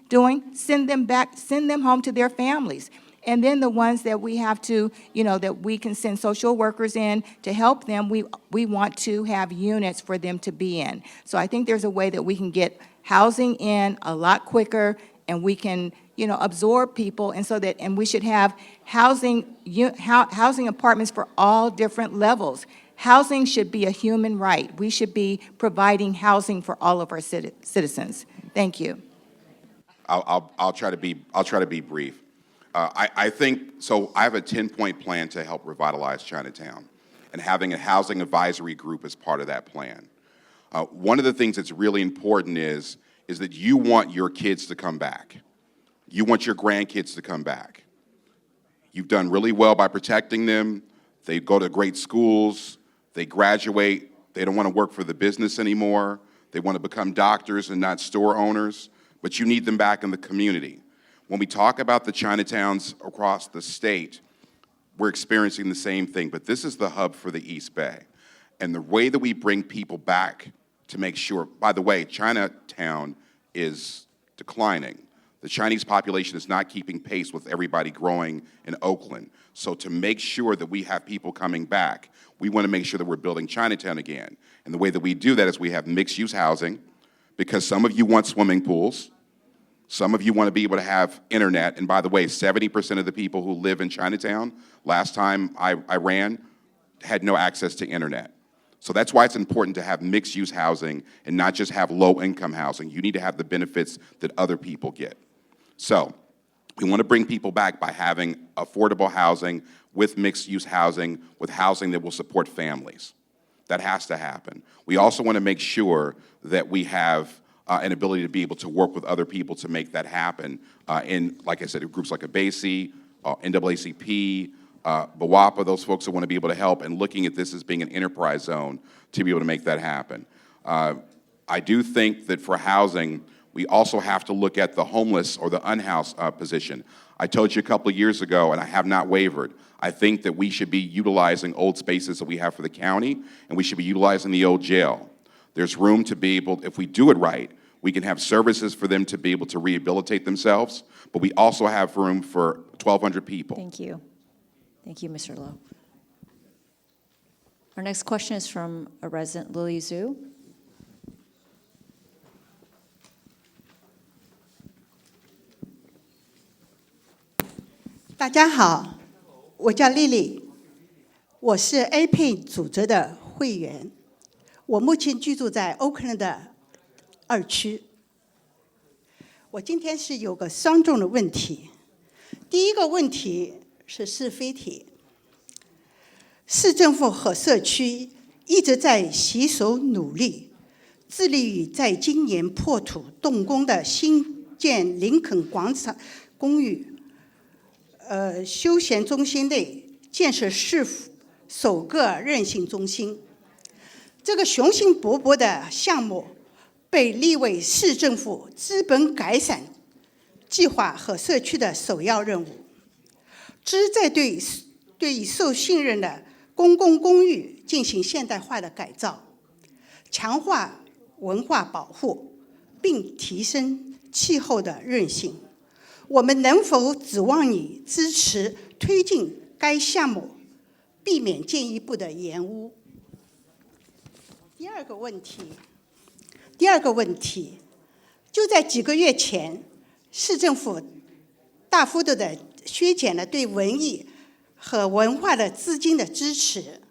doing. Send them back, send them home to their families. And then the ones that we have to, that we can send social workers in to help them, we want to have units for them to be in. So I think there's a way that we can get housing in a lot quicker, and we can, absorb people, and we should have housing apartments for all different levels. Housing should be a human right. We should be providing housing for all of our citizens. Thank you. I'll try to be brief. I think, so I have a 10-point plan to help revitalize Chinatown, and having a housing advisory group is part of that plan. One of the things that's really important is that you want your kids to come back. You want your grandkids to come back. You've done really well by protecting them. They go to great schools. They graduate. They don't want to work for the business anymore. They want to become doctors and not store owners, but you need them back in the community. When we talk about the Chinatowns across the state, we're experiencing the same thing, but this is the hub for the East Bay. And the way that we bring people back to make sure, by the way, Chinatown is declining. The Chinese population is not keeping pace with everybody growing in Oakland. So to make sure that we have people coming back, we want to make sure that we're building Chinatown again. And the way that we do that is we have mixed-use housing, because some of you want swimming pools, some of you want to be able to have internet. And by the way, 70% of the people who live in Chinatown, last time I ran, had no access to internet. So that's why it's important to have mixed-use housing and not just have low-income housing. You need to have the benefits that other people get. So we want to bring people back by having affordable housing with mixed-use housing, with housing that will support families. That has to happen. We also want to make sure that we have an ability to be able to work with other people to make that happen in, like I said, groups like EBAYC, NAACP, BWAPA, those folks that want to be able to help, and looking at this as being an enterprise zone to be able to make that happen. I do think that for housing, we also have to look at the homeless or the unhoused position. I told you a couple of years ago, and I have not wavered, I think that we should be utilizing old spaces that we have for the county, and we should be utilizing the old jail. There's room to be able, if we do it right, we can have services for them to be able to rehabilitate themselves, but we also have room for 1,200 people. Thank you. Thank you, Mr. Lowe. Our next question is from a resident, Lily Zhu. 大家好，我叫丽丽，我是 APEN 组织的会员，我目前居住在 Oakland 的2区。我今天是有个双重的问题，第一个问题是是非题。市政府和社区一直在携手努力，致力于在今年破土动工的新建林肯广场公寓休闲中心内建设市府首个韧性中心。这个雄心勃勃的项目被立为市政府资本改善计划和社区的首要任务，旨在对已受信任的公共公寓进行现代化的改造，强化文化保护，并提升气候的韧性。我们能否指望你支持推进该项目，避免进一步的延误？第二个问题，就在几个月前，市政府大幅度的削减了对文艺和文化的资金的支持。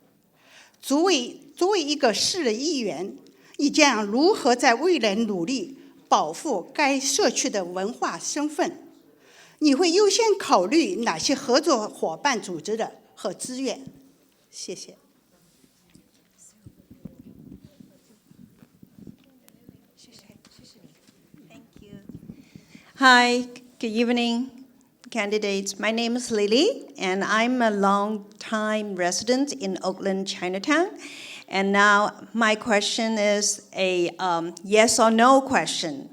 作为一个市的议员，你将如何在未来努力保护该社区的文化身份？你会优先考虑哪些合作伙伴组织的和资源？谢谢。Hi, good evening, candidates. My name is Lily, and I'm a long-time resident in Oakland Chinatown. And now my question is a yes or no question.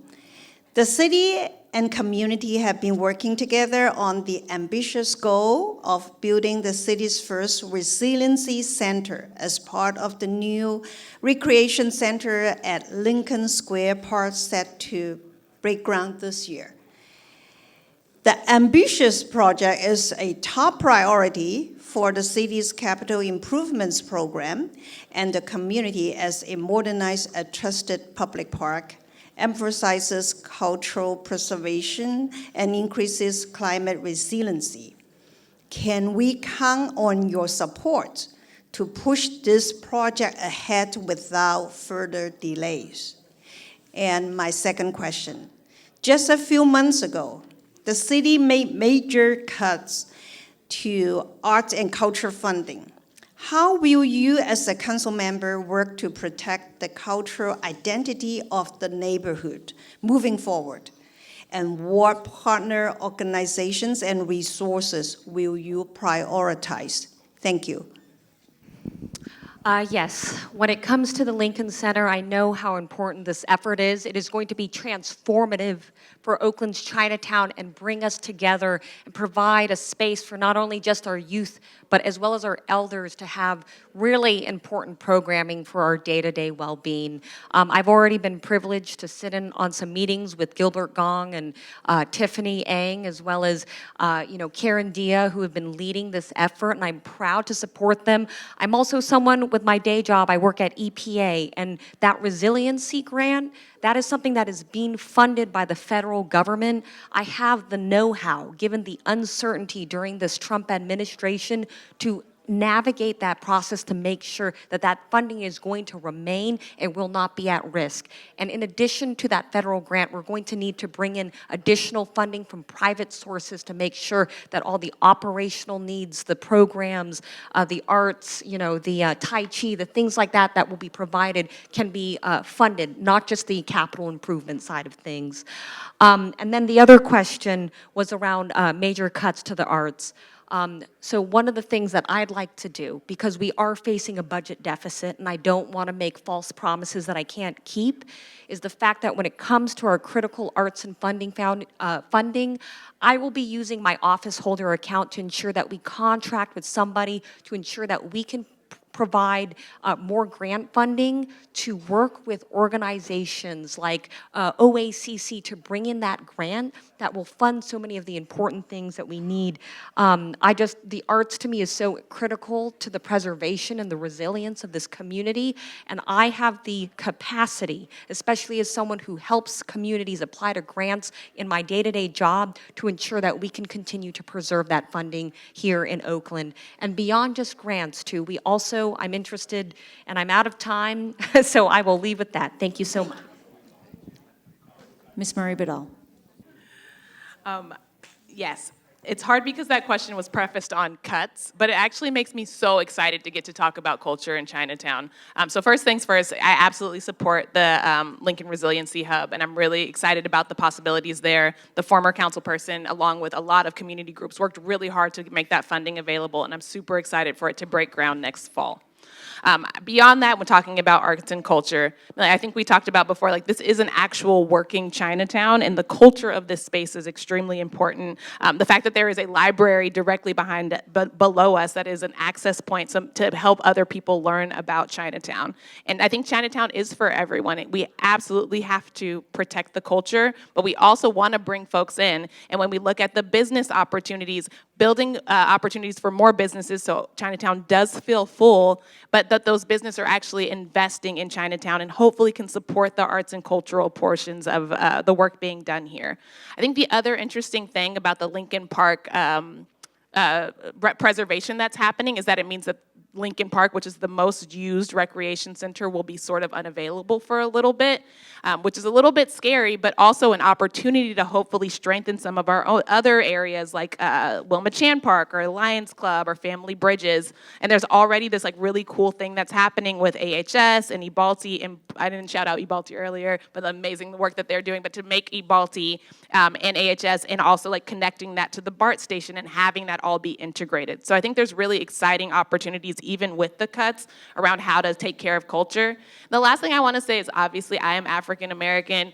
The city and community have been working together on the ambitious goal of building the city's first resiliency center as part of the new recreation center at Lincoln Square Park set to break ground this year. The ambitious project is a top priority for the city's capital improvements program and the community as a modernized, a trusted public park, emphasizes cultural preservation, and increases climate resiliency. Can we count on your support to push this project ahead without further delays? And my second question, just a few months ago, the city made major cuts to art and culture funding. How will you as a council member work to protect the cultural identity of the neighborhood moving forward? And what partner organizations and resources will you prioritize? Thank you. Yes, when it comes to the Lincoln Center, I know how important this effort is. It is going to be transformative for Oakland's Chinatown and bring us together and provide a space for not only just our youth, but as well as our elders to have really important programming for our day-to-day well-being. I've already been privileged to sit in on some meetings with Gilbert Gong and Tiffany Ang, as well as Karen Dia, who have been leading this effort, and I'm proud to support them. I'm also someone with my day job, I work at EPA, and that resiliency grant, that is something that is being funded by the federal government. I have the know-how, given the uncertainty during this Trump administration, to navigate that process to make sure that that funding is going to remain and will not be at risk. And in addition to that federal grant, we're going to need to bring in additional funding from private sources to make sure that all the operational needs, the programs, the arts, the Tai Chi, the things like that that will be provided can be funded, not just the capital improvement side of things. And then the other question was around major cuts to the arts. So one of the things that I'd like to do, because we are facing a budget deficit and I don't want to make false promises that I can't keep, is the fact that when it comes to our critical arts and funding, I will be using my office holder account to ensure that we contract with somebody to ensure that we can provide more grant funding to work with organizations like OACC to bring in that grant that will fund so many of the important things that we need. The arts to me is so critical to the preservation and the resilience of this community, and I have the capacity, especially as someone who helps communities apply to grants in my day-to-day job, to ensure that we can continue to preserve that funding here in Oakland. And beyond just grants too, we also, I'm interested, and I'm out of time, so I will leave with that. Thank you so much. Ms. Murray Biddle. Yes. It's hard because that question was prefaced on cuts, but it actually makes me so excited to get to talk about culture in Chinatown. So first things first, I absolutely support the Lincoln Resiliency Hub, and I'm really excited about the possibilities there. The former council person, along with a lot of community groups, worked really hard to make that funding available, and I'm super excited for it to break ground next fall. Beyond that, when talking about arts and culture, I think we talked about before, this is an actual working Chinatown, and the culture of this space is extremely important. The fact that there is a library directly below us that is an access point to help other people learn about Chinatown. And I think Chinatown is for everyone. We absolutely have to protect the culture, but we also want to bring folks in. And when we look at the business opportunities, building opportunities for more businesses so Chinatown does feel full, but that those businesses are actually investing in Chinatown and hopefully can support the arts and cultural portions of the work being done here. I think the other interesting thing about the Lincoln Park preservation that's happening is that it means that Lincoln Park, which is the most used recreation center, will be sort of unavailable for a little bit, which is a little bit scary, but also an opportunity to hopefully strengthen some of our other areas like Wilma Chan Park or Lions Club or Family Bridges. And there's already this really cool thing that's happening with AHS and EBALDC I didn't shout out EBALDC earlier, but the amazing work that they're doing, but to make EBALDC and AHS, and also like connecting that to the BART station and having that all be integrated. So I think there's really exciting opportunities, even with the cuts, around how to take care of culture. The last thing I want to say is, obviously, I am African American.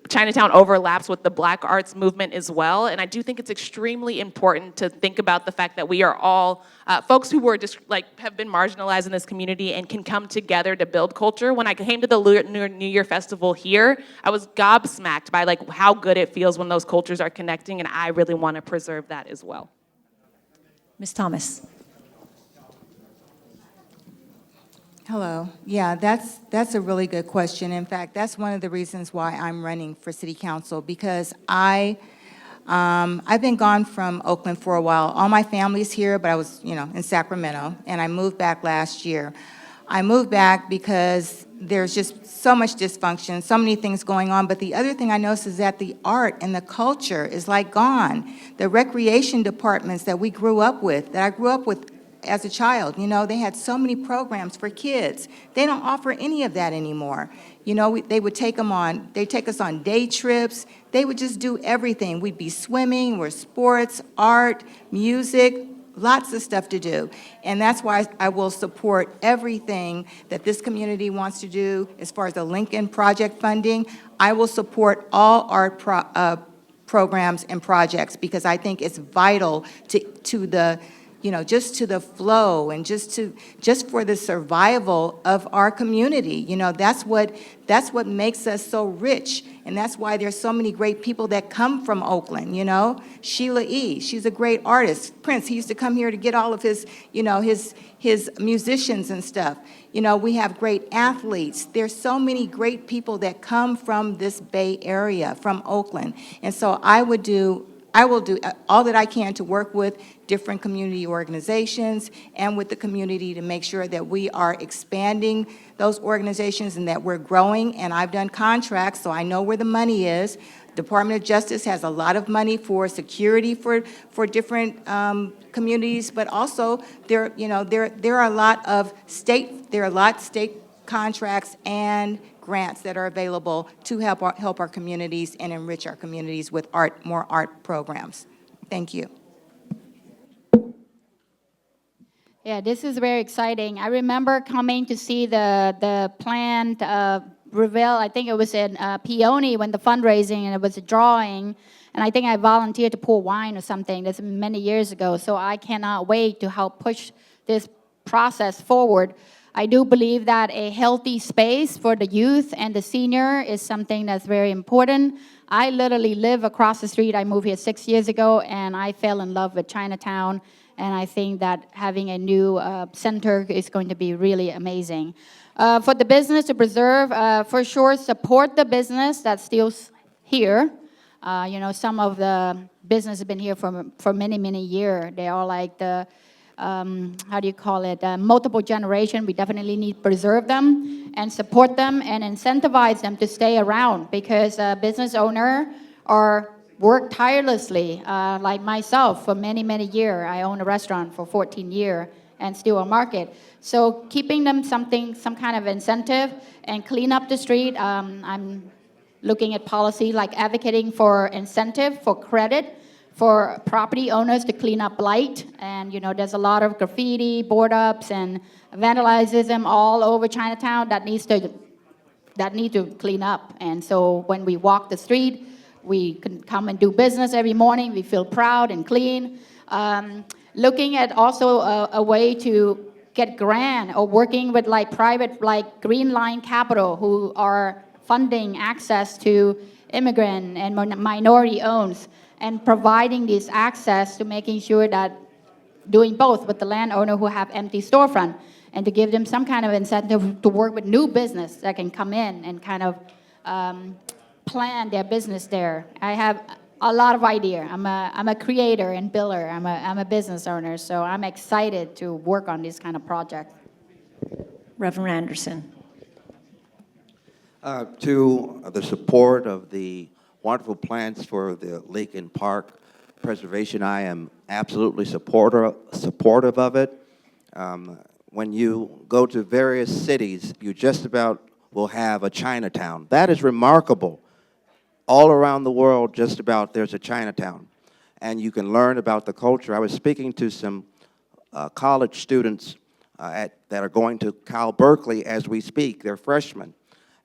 Chinatown overlaps with the Black arts movement as well, and I do think it's extremely important to think about the fact that we are all folks who were just have been marginalized in this community and can come together to build culture. When I came to the New Year Festival here, I was gobsmacked by how good it feels when those cultures are connecting, and I really want to preserve that as well. Ms. Thomas. Hello. Yeah, that's a really good question. In fact, that's one of the reasons why I'm running for city council, because I've been gone from Oakland for a while. All my family's here, but I was, in Sacramento, and I moved back last year. I moved back because there's just so much dysfunction, so many things going on. But the other thing I noticed is that the art and the culture is gone. The recreation departments that I grew up with as a child, they had so many programs for kids. They don't offer any of that anymore. They would take us on day trips. They would just do everything. We'd be swimming, we're sports, art, music, lots of stuff to do. And that's why I will support everything that this community wants to do as far as the Lincoln Project funding. I will support all art programs and projects, because I think it's vital to the just to the flow and just for the survival of our community. That's what makes us so rich, and that's why there's so many great people that come from Oakland. Sheila E., she's a great artist. Prince, he used to come here to get all of his, his musicians and stuff. We have great athletes. There's so many great people that come from this Bay Area, from Oakland, and so I will do all that I can to work with different community organizations and with the community to make sure that we are expanding those organizations and that we're growing. And I've done contracts, so I know where the money is. Department of Justice has a lot of money for security for different communities, but also there are a lot of state contracts and grants that are available to help our communities and enrich our communities with more art programs. Thank you. Yeah, this is very exciting. I remember coming to see the planned reveal. I think it was in Peony when the fundraising, and it was a drawing. And I think I volunteered to pour wine or something. That's many years ago. So I cannot wait to help push this process forward. I do believe that a healthy space for the youth and the senior is something that's very important. I literally live across the street. I moved here 6 years ago, and I fell in love with Chinatown. And I think that having a new center is going to be really amazing. For the business to preserve, for sure, support the business that's still here. Some of the business have been here for many, many years. They are like the multiple generation. We definitely need to preserve them and support them and incentivize them to stay around, because business owners work tirelessly, like myself, for many, many years. I own a restaurant for 14 years and still a market. So keeping them some kind of incentive and clean up the street. I'm looking at policy like advocating for incentive, for credit, for property owners to clean up blight. And there's a lot of graffiti, board ups, and vandalism all over Chinatown that need to clean up. And so when we walk the street, we can come and do business every morning. We feel proud and clean. Looking at also a way to get grant, or working with private Green Line Capital, who are funding access to immigrant and minority owns, and providing this access to making sure that doing both with the landowner who have empty storefront, and to give them some kind of incentive to work with new business that can come in and kind of plan their business there. I have a lot of idea. I'm a creator and builder. I'm a business owner, so I'm excited to work on this kind of project. Reverend Anderson. To the support of the wonderful plans for the Lincoln Park preservation, I am absolutely supportive of it. When you go to various cities, you just about will have a Chinatown. That is remarkable. All around the world, just about, there's a Chinatown. And you can learn about the culture. I was speaking to some college students that are going to Cal Berkeley as we speak. They're freshmen.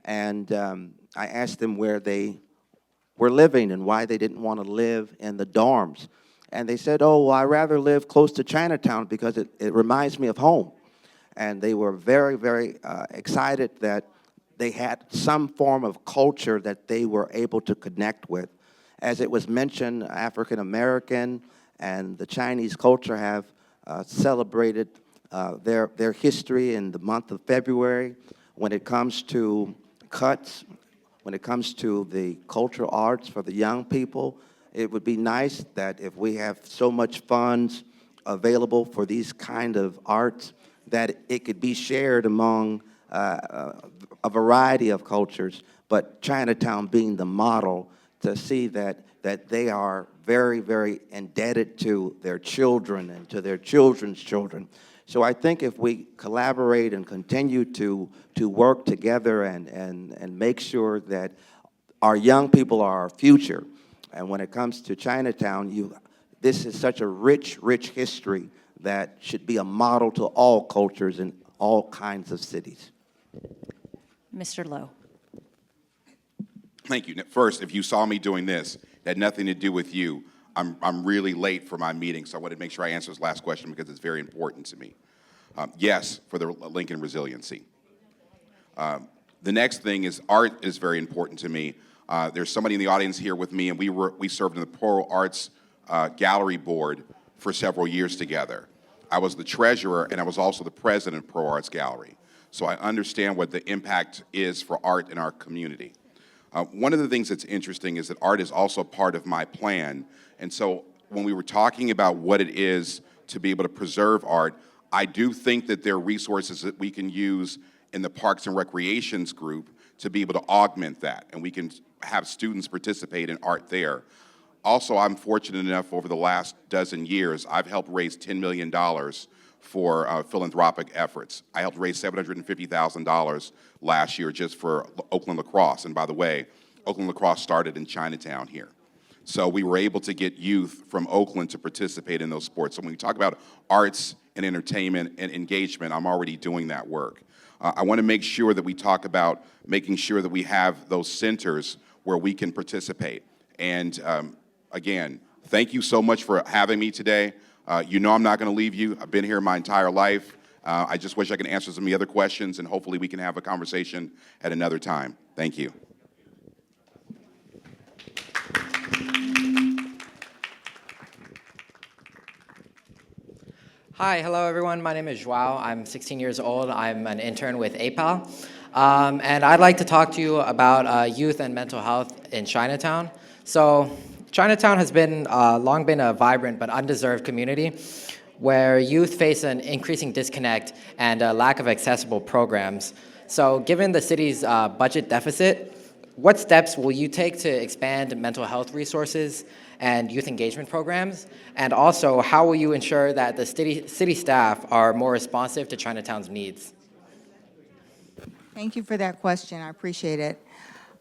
And I asked them where they were living and why they didn't want to live in the dorms. And they said, oh, well, I'd rather live close to Chinatown because it reminds me of home. And they were very, very excited that they had some form of culture that they were able to connect with. As it was mentioned, African American and the Chinese culture have celebrated their history in the month of February. When it comes to cuts, when it comes to the cultural arts for the young people, it would be nice that if we have so much funds available for these kind of arts, that it could be shared among a variety of cultures, but Chinatown being the model to see that they are very, very indebted to their children and to their children's children. So I think if we collaborate and continue to work together and make sure that our young people are our future, and when it comes to Chinatown, this is such a rich, rich history that should be a model to all cultures in all kinds of cities. Mr. Lowe. Thank you. First, if you saw me doing this, it had nothing to do with you. I'm really late for my meeting, so I wanted to make sure I answer this last question because it's very important to me. Yes, for the link in resiliency. The next thing is art is very important to me. There's somebody in the audience here with me, and we served in the Pro Arts Gallery Board for several years together. I was the treasurer, and I was also the president of Pro Arts Gallery. So I understand what the impact is for art in our community. One of the things that's interesting is that art is also part of my plan. And so when we were talking about what it is to be able to preserve art, I do think that there are resources that we can use in the Parks and Recreations group to be able to augment that. And we can have students participate in art there. Also, I'm fortunate enough over the last dozen years, I've helped raise $10 million for philanthropic efforts. I helped raise $750,000 last year just for Oakland Lacrosse. And by the way, Oakland Lacrosse started in Chinatown here. So we were able to get youth from Oakland to participate in those sports. So when we talk about arts and entertainment and engagement, I'm already doing that work. I want to make sure that we talk about making sure that we have those centers where we can participate. And again, thank you so much for having me today. You know I'm not going to leave you. I've been here my entire life. I just wish I could answer some of the other questions, and hopefully we can have a conversation at another time. Thank you. Hi, hello everyone. My name is Joao. I'm 16 years old. I'm an intern with APAL. And I'd like to talk to you about youth and mental health in Chinatown. So Chinatown has been long been a vibrant but undeserved community where youth face an increasing disconnect and a lack of accessible programs. So given the city's budget deficit, what steps will you take to expand mental health resources and youth engagement programs? And also, how will you ensure that the city staff are more responsive to Chinatown's needs? Thank you for that question. I appreciate it.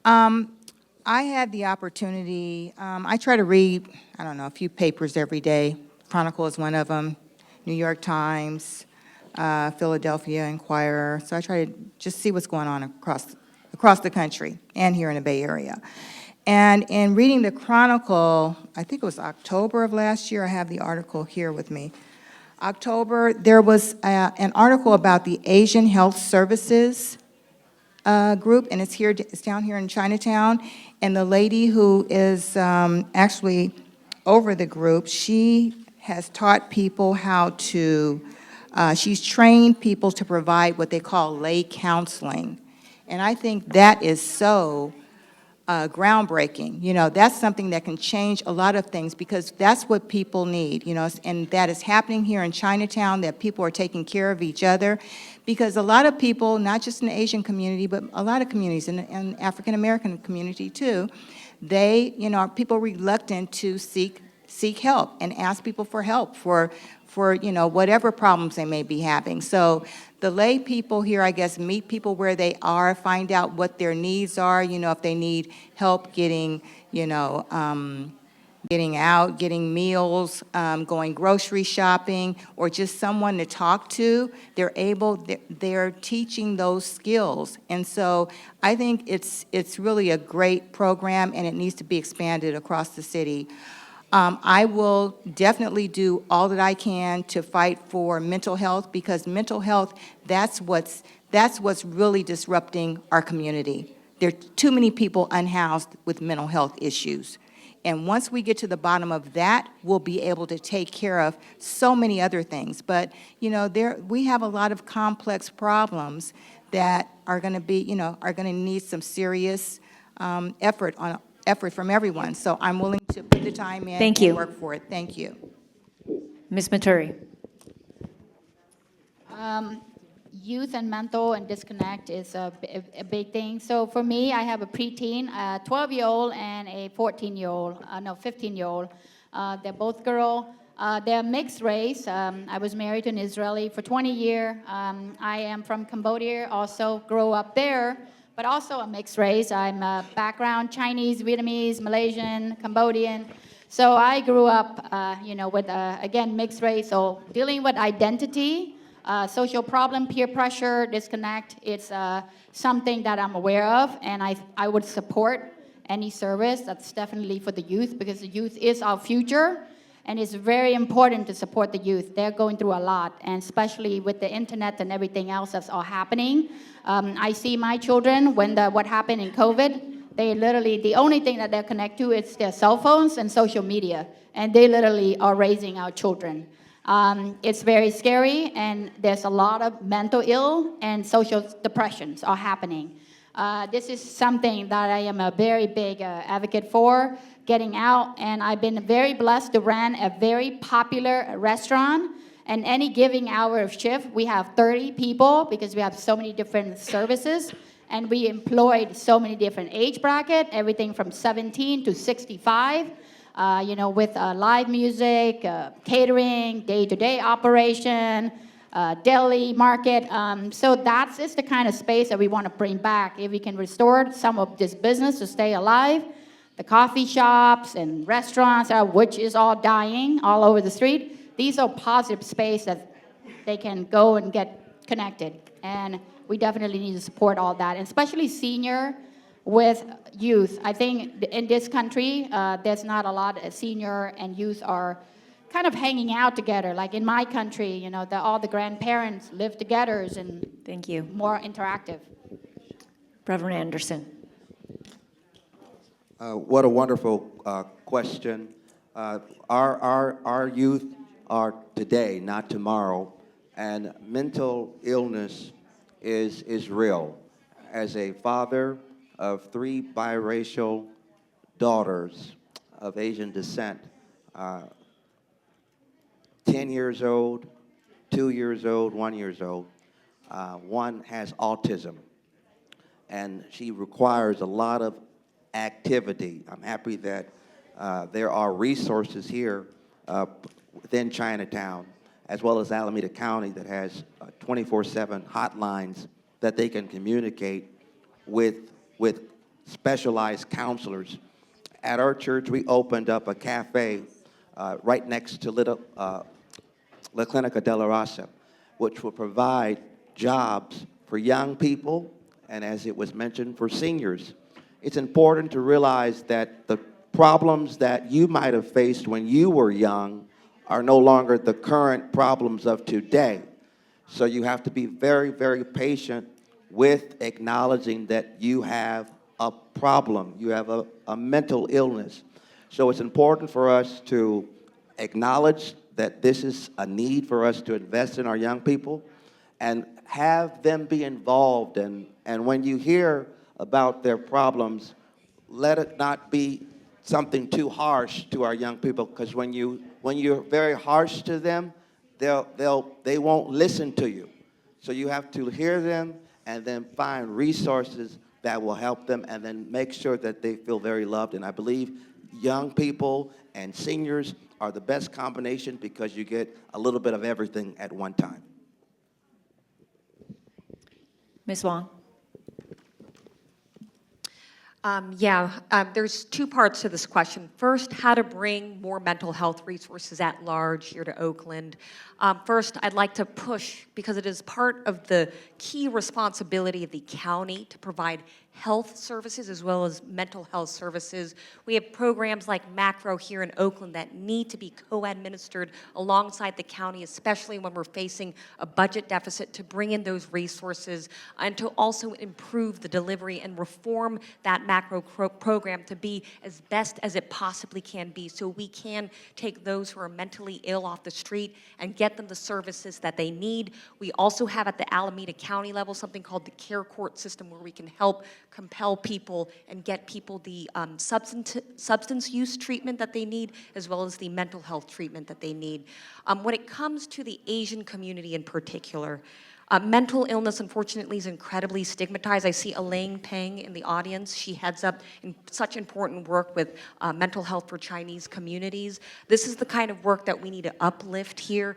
I had the opportunity, I try to read, I don't know, a few papers every day. Chronicle is one of them, New York Times, Philadelphia Inquirer. So I try to just see what's going on across the country and here in the Bay Area. And in reading the Chronicle, I think it was October of last year, I have the article here with me. October, there was an article about the Asian Health Services group, and it's down here in Chinatown. And the lady who is actually over the group, she has taught people how to, she's trained people to provide what they call lay counseling. And I think that is so groundbreaking. You know, that's something that can change a lot of things because that's what people need, you know, and that is happening here in Chinatown, that people are taking care of each other. Because a lot of people, not just in the Asian community, but a lot of communities, in African American community too, they, you know, people are reluctant to seek seek help and ask people for help for whatever problems they may be having. So the lay people here, I guess, meet people where they are, find out what their needs are, if they need help getting, getting out, getting meals, going grocery shopping, or just someone to talk to. They're teaching those skills. And so I think it's really a great program, and it needs to be expanded across the city. I will definitely do all that I can to fight for mental health, because mental health, that's what's really disrupting our community. There are too many people unhoused with mental health issues. And once we get to the bottom of that, we'll be able to take care of so many other things. But, we have a lot of complex problems that are going to need some serious effort from everyone. So I'm willing to put the time in Thank you. and work for it. Thank you. Ms. Maturi. Youth and mental and disconnect is a big thing. So for me, I have a preteen, a 12-year-old and a 15-year-old. They're both girl. They're mixed race. I was married to an Israeli for 20 years. I am from Cambodia, also grew up there, but also a mixed race. I'm a background Chinese, Vietnamese, Malaysian, Cambodian. So I grew up, with, again, mixed race. So dealing with identity, social problem, peer pressure, disconnect, it's something that I'm aware of, and I would support any service that's definitely for the youth, because the youth is our future, and it's very important to support the youth. They're going through a lot, and especially with the internet and everything else that's all happening. I see my children, when what happened in COVID, they literally, the only thing that they're connected to is their cell phones and social media, and they literally are raising our children. It's very scary, and there's a lot of mental ill and social depressions are happening. This is something that I am a very big advocate for, getting out, and I've been very blessed to run a very popular restaurant, and any giving hour of shift, we have 30 people, because we have so many different services, and we employed so many different age bracket, everything from 17 to 65. With live music, catering, day-to-day operation, deli market. So that's the kind of space that we want to bring back. If we can restore some of this business to stay alive, the coffee shops and restaurants, which is all dying all over the street, these are positive space that they can go and get connected. And we definitely need to support all that, and especially senior with youth. I think in this country, there's not a lot of senior and youth are kind of hanging out together. Like in my country, all the grandparents live together and Thank you. more interactive. Reverend Anderson. What a wonderful question. Our youth are today, not tomorrow, and mental illness is real. As a father of 3 biracial daughters of Asian descent, 10 years old, 2 years old, 1 year old. One has autism, and she requires a lot of activity. I'm happy that there are resources here within Chinatown, as well as Alameda County, that has 24/7 hotlines that they can communicate with specialized counselors. At our church, we opened up a cafe right next to La Clinica de la Raza, which will provide jobs for young people, and as it was mentioned, for seniors. It's important to realize that the problems that you might have faced when you were young are no longer the current problems of today. So you have to be very, very patient with acknowledging that you have a problem, you have a mental illness. So it's important for us to acknowledge that this is a need for us to invest in our young people and have them be involved. And when you hear about their problems, let it not be something too harsh to our young people, because when you're very harsh to them, they won't listen to you. So you have to hear them and then find resources that will help them, and then make sure that they feel very loved. And I believe young people and seniors are the best combination because you get a little bit of everything at one time. Ms. Wong. There's two parts to this question. First, how to bring more mental health resources at large here to Oakland. First, I'd like to push, because it is part of the key responsibility of the county to provide health services as well as mental health services. We have programs like MHACC here in Oakland that need to be co-administered alongside the county, especially when we're facing a budget deficit, to bring in those resources and to also improve the delivery and reform that macro program to be as best as it possibly can be, so we can take those who are mentally ill off the street and get them the services that they need. We also have at the Alameda County level something called the care court system, where we can help compel people and get people the substance use treatment that they need, as well as the mental health treatment that they need. When it comes to the Asian community in particular, mental illness, unfortunately, is incredibly stigmatized. I see Elaine Peng in the audience. She heads up in such important work with mental health for Chinese communities. This is the kind of work that we need to uplift here.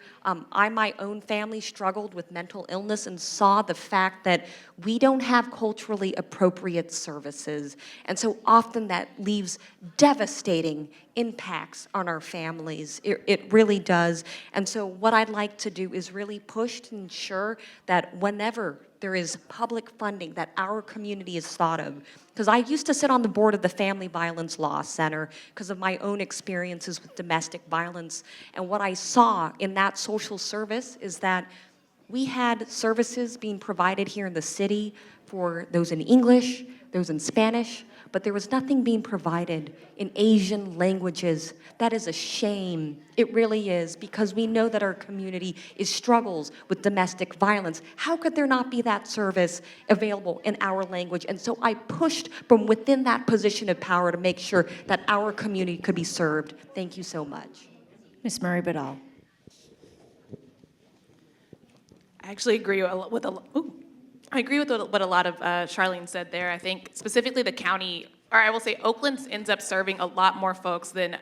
My own family struggled with mental illness and saw the fact that we don't have culturally appropriate services. And so often that leaves devastating impacts on our families. It really does. And so what I'd like to do is really push to ensure that whenever there is public funding that our community is thought of, because I used to sit on the board of the Family Violence Law Center because of my own experiences with domestic violence, and what I saw in that social service is that we had services being provided here in the city for those in English, those in Spanish, but there was nothing being provided in Asian languages. That is a shame. It really is, because we know that our community struggles with domestic violence. How could there not be that service available in our language? And so I pushed from within that position of power to make sure that our community could be served. Thank you so much. Ms. Murray Badal. I actually agree with what a lot of Charlene said there. I think specifically the county, or I will say Oakland ends up serving a lot more folks than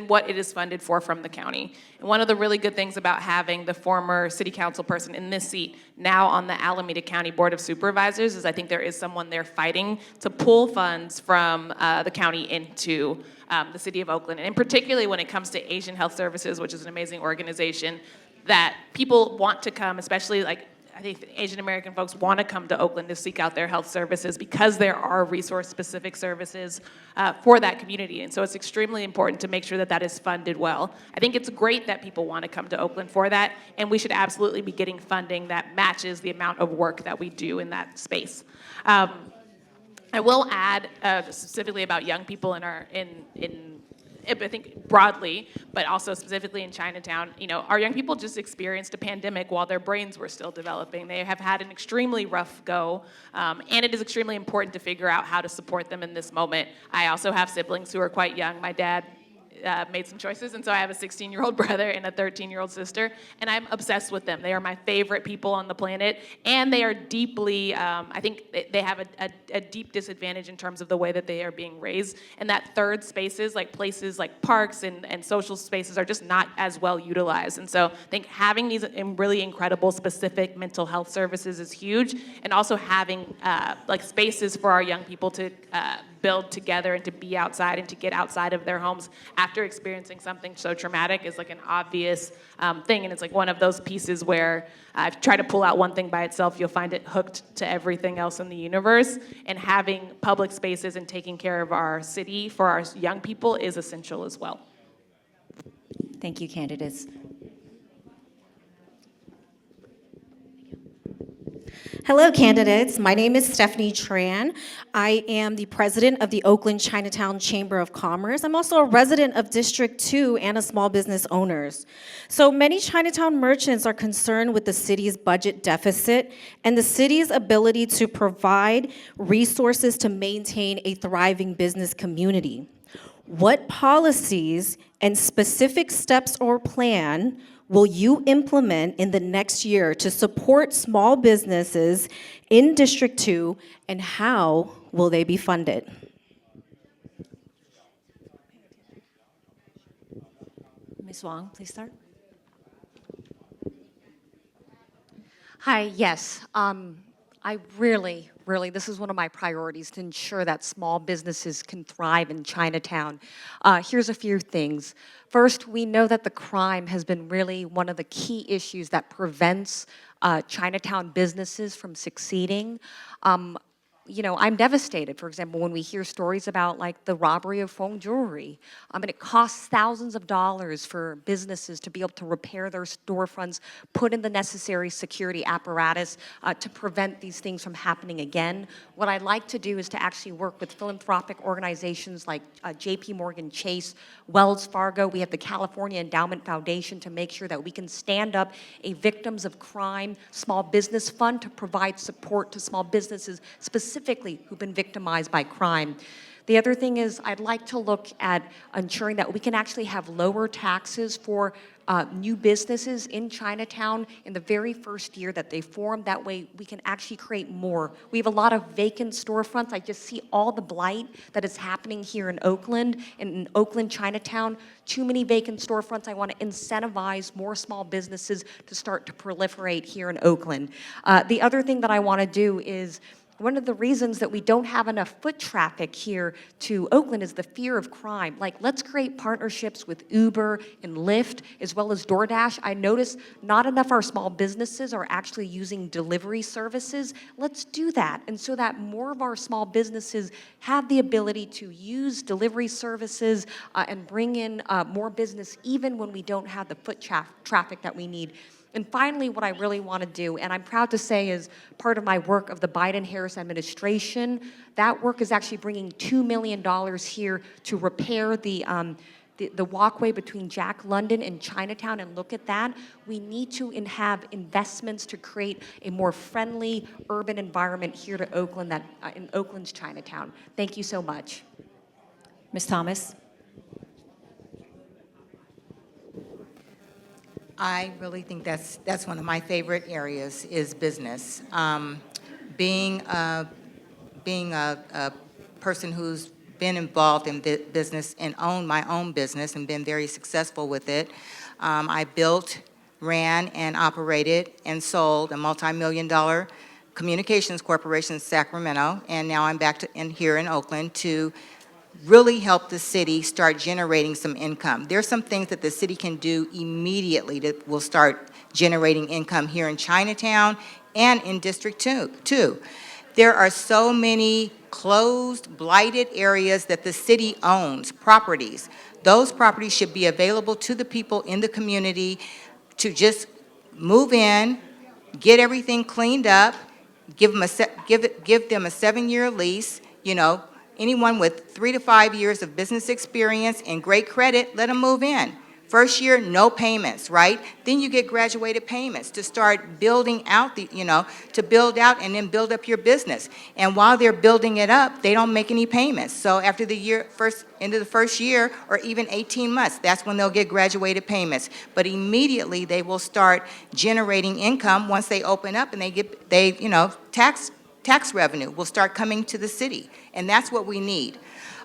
what it is funded for from the county. And one of the really good things about having the former city council person in this seat now on the Alameda County Board of Supervisors is I think there is someone there fighting to pull funds from the county into the city of Oakland. And particularly when it comes to Asian Health Services, which is an amazing organization that people want to come, especially like I think Asian American folks want to come to Oakland to seek out their health services because there are resource-specific services for that community. And so it's extremely important to make sure that that is funded well. I think it's great that people want to come to Oakland for that, and we should absolutely be getting funding that matches the amount of work that we do in that space. I will add specifically about young people I think broadly, but also specifically in Chinatown, our young people just experienced a pandemic while their brains were still developing. They have had an extremely rough go, and it is extremely important to figure out how to support them in this moment. I also have siblings who are quite young. My dad made some choices, and so I have a 16-year-old brother and a 13-year-old sister, and I'm obsessed with them. They are my favorite people on the planet, and they are deeply, I think they have a deep disadvantage in terms of the way that they are being raised, and that third spaces, like places like parks and social spaces, are just not as well utilized. And so I think having these really incredible specific mental health services is huge, and also having like spaces for our young people to build together and to be outside and to get outside of their homes after experiencing something so traumatic is like an obvious thing. And it's like one of those pieces where if you try to pull out one thing by itself, you'll find it hooked to everything else in the universe. And having public spaces and taking care of our city for our young people is essential as well. Thank you, candidates. Hello, candidates. My name is Stephanie Tran. I am the president of the Oakland Chinatown Chamber of Commerce. I'm also a resident of District 2 and a small business owners. So many Chinatown merchants are concerned with the city's budget deficit and the city's ability to provide resources to maintain a thriving business community. What policies and specific steps or plan will you implement in the next year to support small businesses in District 2, and how will they be funded? Ms. Wong, please start. Hi, yes. I really, this is one of my priorities to ensure that small businesses can thrive in Chinatown. Here's a few things. First, we know that the crime has been really one of the key issues that prevents Chinatown businesses from succeeding. You know, I'm devastated, for example, when we hear stories about like the robbery of Feng jewelry. And it costs thousands of dollars for businesses to be able to repair their storefronts, put in the necessary security apparatus to prevent these things from happening again. What I'd like to do is to actually work with philanthropic organizations like JP Morgan Chase, Wells Fargo. We have the California Endowment Foundation to make sure that we can stand up a Victims of Crime Small Business Fund to provide support to small businesses, specifically who've been victimized by crime. The other thing is I'd like to look at ensuring that we can actually have lower taxes for new businesses in Chinatown in the very first year that they form. That way we can actually create more. We have a lot of vacant storefronts. I just see all the blight that is happening here in Oakland, in Oakland Chinatown. Too many vacant storefronts. I want to incentivize more small businesses to start to proliferate here in Oakland. The other thing that I want to do is one of the reasons that we don't have enough foot traffic here to Oakland is the fear of crime. Like, let's create partnerships with Uber and Lyft, as well as DoorDash. I notice not enough of our small businesses are actually using delivery services. Let's do that, and so that more of our small businesses have the ability to use delivery services and bring in more business, even when we don't have the foot traffic that we need. And finally, what I really want to do, and I'm proud to say is part of my work of the Biden-Harris administration, that work is actually bringing $2 million here to repair the walkway between Jack London and Chinatown, and look at that. We need to have investments to create a more friendly urban environment here to Oakland, in Oakland's Chinatown. Thank you so much. Ms. Thomas. I really think that's one of my favorite areas is business. Being a person who's been involved in business and owned my own business and been very successful with it, I built, ran, and operated and sold a multi-million-dollar communications corporation in Sacramento, and now I'm back here in Oakland to really help the city start generating some income. There's some things that the city can do immediately that will start generating income here in Chinatown and in District 2. There are so many closed, blighted areas that the city owns, properties. Those properties should be available to the people in the community to just move in, get everything cleaned up, give them a 7-year lease, you know. Anyone with 3 to 5 years of business experience and great credit, let them move in. First year, no payments, right? Then you get graduated payments to start building out to build out and then build up your business. And while they're building it up, they don't make any payments. So after the end of the first year, or even 18 months, that's when they'll get graduated payments. But immediately they will start generating income once they open up, and tax revenue will start coming to the city, and that's what we need.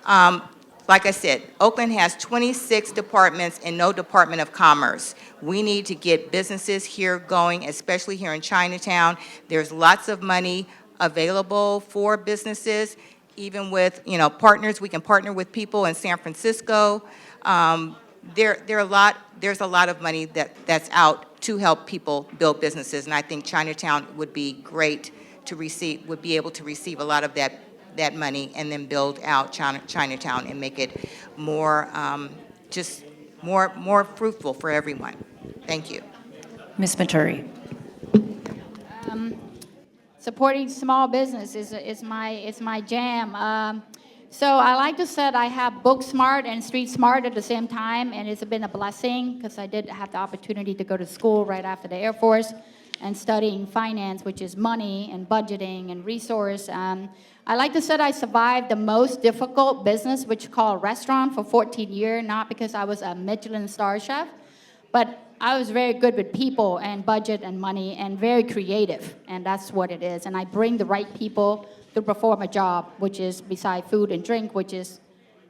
Like I said, Oakland has 26 departments and no Department of Commerce. We need to get businesses here going, especially here in Chinatown. There's lots of money available for businesses, even with partners. We can partner with people in San Francisco. There's a lot of money that's out to help people build businesses, and I think Chinatown would be great to receive, would be able to receive a lot of that money and then build out Chinatown and make it more, just more fruitful for everyone. Thank you. Ms. Maturi. Supporting small business is my jam. So I like to say I have book smart and street smart at the same time, and it's been a blessing because I did have the opportunity to go to school right after the Air Force and studying finance, which is money and budgeting and resource. I like to say I survived the most difficult business, which is called restaurant, for 14 years, not because I was a Michelin star chef, but I was very good with people and budget and money and very creative, and that's what it is. And I bring the right people to perform a job, which is beside food and drink, which is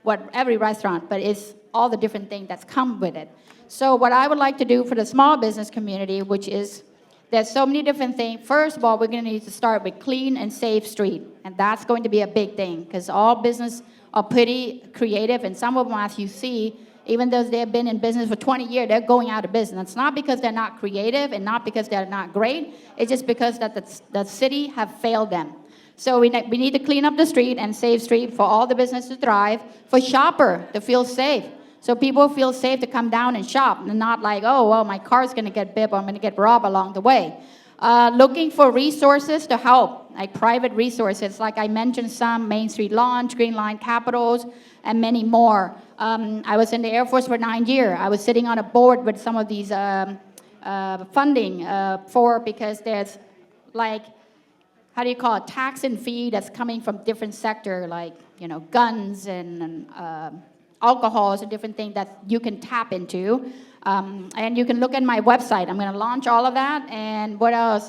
what every restaurant, but it's all the different things that's come with it. So what I would like to do for the small business community, which is, there's so many different things. First of all, we're going to need to start with clean and safe street. And that's going to be a big thing because all business are pretty creative. And some of them, as you see, even though they've been in business for 20 years, they're going out of business. It's not because they're not creative and not because they're not great. It's just because that the city have failed them. So we need to clean up the street and safe street for all the business to thrive, for shopper to feel safe. So people feel safe to come down and shop and not like, oh, well, my car's going to get bipped or I'm going to get robbed along the way. Looking for resources to help, like private resources, like I mentioned some, Main Street Launch, Green Line Capitals, and many more. I was in the Air Force for 9 years. I was sitting on a board with some of these funding because there's like, how do you call it, tax and fee that's coming from different sector, like, guns and alcohols and different things that you can tap into. And you can look at my website. I'm going to launch all of that. And what else?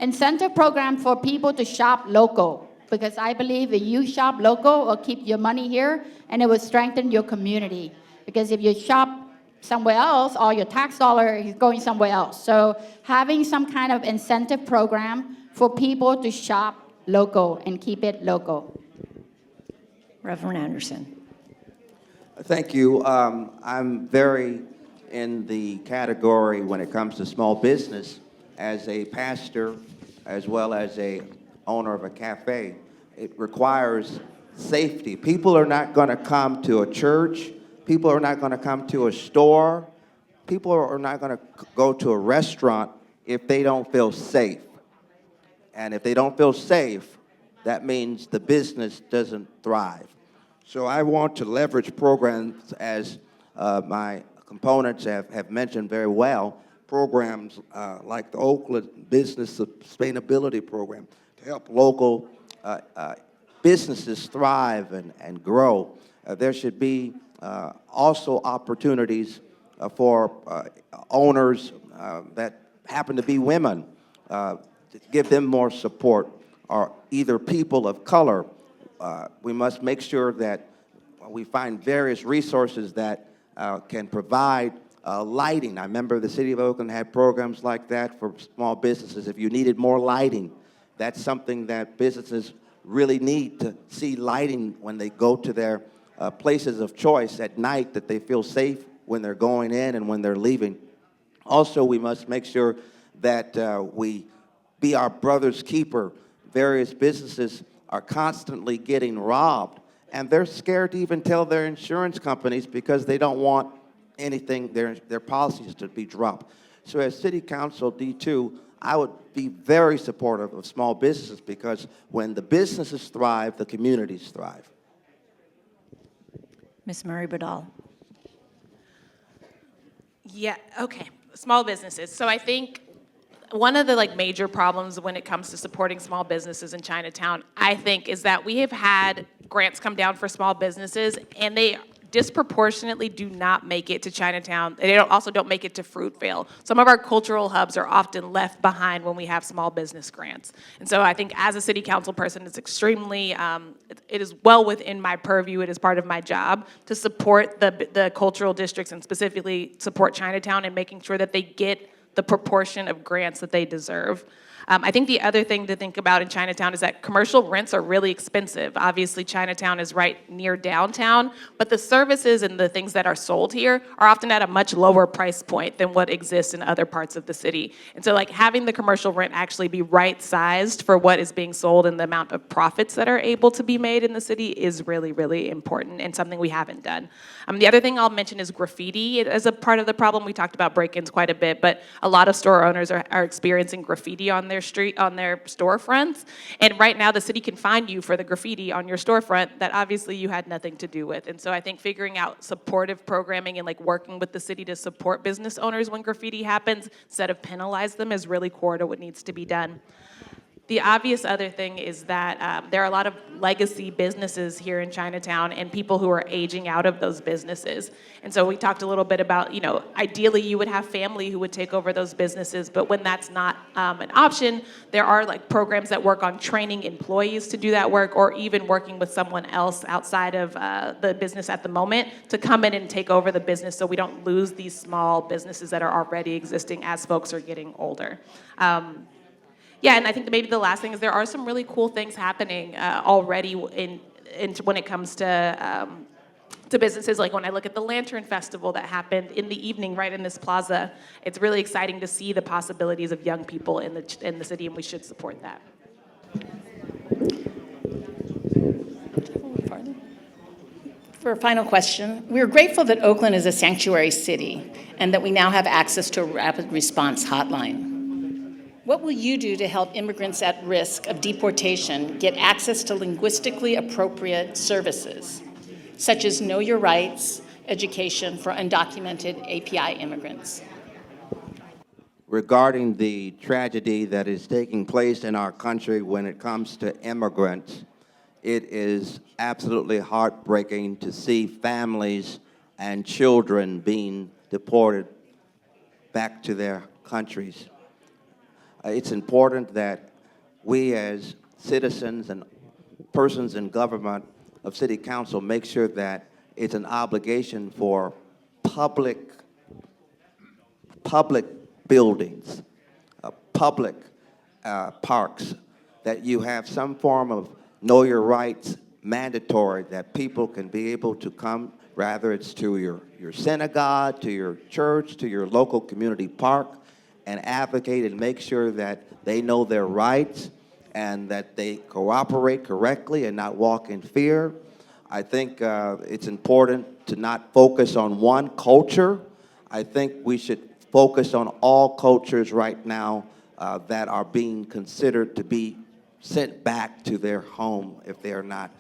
Incentive program for people to shop local. Because I believe if you shop local, will keep your money here, and it will strengthen your community. Because if you shop somewhere else, all your tax dollar is going somewhere else. So having some kind of incentive program for people to shop local and keep it local. Reverend Anderson. Thank you. I'm very in the category when it comes to small business as a pastor as well as a owner of a cafe. It requires safety. People are not going to come to a church. People are not going to come to a store. People are not going to go to a restaurant if they don't feel safe. And if they don't feel safe, that means the business doesn't thrive. So I want to leverage programs, as my components have mentioned very well, programs like the Oakland Business Sustainability Program to help local businesses thrive and grow. There should be also opportunities for owners that happen to be women, to give them more support, or either people of color. We must make sure that we find various resources that can provide lighting. I remember the city of Oakland had programs like that for small businesses. If you needed more lighting, that's something that businesses really need to see lighting when they go to their places of choice at night, that they feel safe when they're going in and when they're leaving. Also, we must make sure that we be our brother's keeper. Various businesses are constantly getting robbed, and they're scared to even tell their insurance companies because they don't want anything, their policies to be dropped. So as City Council D2, I would be very supportive of small businesses because when the businesses thrive, the communities thrive. Ms. Murray-Badal. Yeah, okay, small businesses. So I think one of the major problems when it comes to supporting small businesses in Chinatown, I think, is that we have had grants come down for small businesses, and they disproportionately do not make it to Chinatown. They also don't make it to Fruitvale. Some of our cultural hubs are often left behind when we have small business grants. And so I think as a city council person, it's extremely, it is well within my purview, it is part of my job to support the cultural districts and specifically support Chinatown and making sure that they get the proportion of grants that they deserve. I think the other thing to think about in Chinatown is that commercial rents are really expensive. Obviously, Chinatown is right near downtown, but the services and the things that are sold here are often at a much lower price point than what exists in other parts of the city. And so having the commercial rent actually be right-sized for what is being sold and the amount of profits that are able to be made in the city is really, really important and something we haven't done. The other thing I'll mention is graffiti as a part of the problem. We talked about break-ins quite a bit, but a lot of store owners are experiencing graffiti on their street, on their storefronts. And right now the city can fine you for the graffiti on your storefront that obviously you had nothing to do with. And so I think figuring out supportive programming and working with the city to support business owners when graffiti happens instead of penalize them is really core to what needs to be done. The obvious other thing is that there are a lot of legacy businesses here in Chinatown and people who are aging out of those businesses. And so we talked a little bit about, ideally you would have family who would take over those businesses, but when that's not an option, there are like programs that work on training employees to do that work, or even working with someone else outside of the business at the moment to come in and take over the business so we don't lose these small businesses that are already existing as folks are getting older. Yeah, and I think that maybe the last thing is there are some really cool things happening already in when it comes to businesses. Like when I look at the Lantern Festival that happened in the evening right in this plaza, it's really exciting to see the possibilities of young people in the city, and we should support that. For a final question, we are grateful that Oakland is a sanctuary city and that we now have access to a rapid response hotline. What will you do to help immigrants at risk of deportation get access to linguistically appropriate services, such as Know Your Rights, education for undocumented API immigrants? Regarding the tragedy that is taking place in our country when it comes to immigrants, it is absolutely heartbreaking to see families and children being deported back to their countries. It's important that we as citizens and persons in government of City Council make sure that it's an obligation for public buildings, public parks, that you have some form of know your rights mandatory, that people can be able to come, rather it's to your synagogue, to your church, to your local community park, and advocate and make sure that they know their rights and that they cooperate correctly and not walk in fear. I think it's important to not focus on one culture. I think we should focus on all cultures right now that are being considered to be sent back to their home if they are not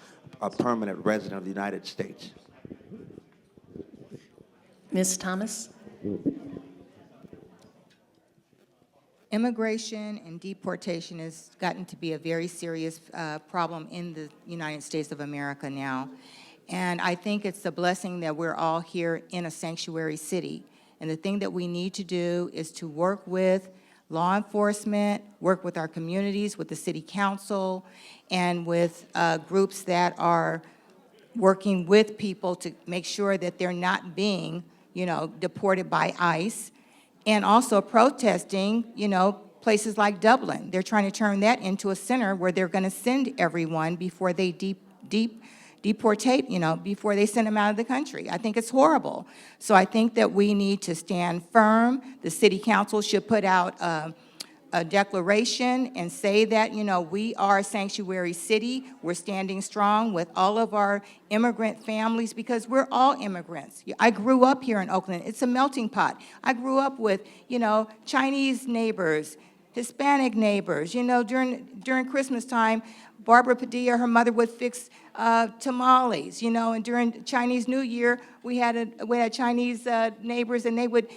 a permanent resident of the United States. Ms. Thomas? Immigration and deportation has gotten to be a very serious problem in the United States of America now. And I think it's a blessing that we're all here in a sanctuary city. And the thing that we need to do is to work with law enforcement, work with our communities, with the city council, and with groups that are working with people to make sure that they're not being, deported by ICE. And also protesting, places like Dublin. They're trying to turn that into a center where they're going to send everyone before they deportate, before they send them out of the country. I think it's horrible. So I think that we need to stand firm. The city council should put out a declaration and say that, we are a sanctuary city. We're standing strong with all of our immigrant families because we're all immigrants. I grew up here in Oakland. It's a melting pot. I grew up with, Chinese neighbors, Hispanic neighbors. During Christmas time, Barbara Padilla, her mother would fix tamales, and during Chinese New Year, we had Chinese neighbors, and they would,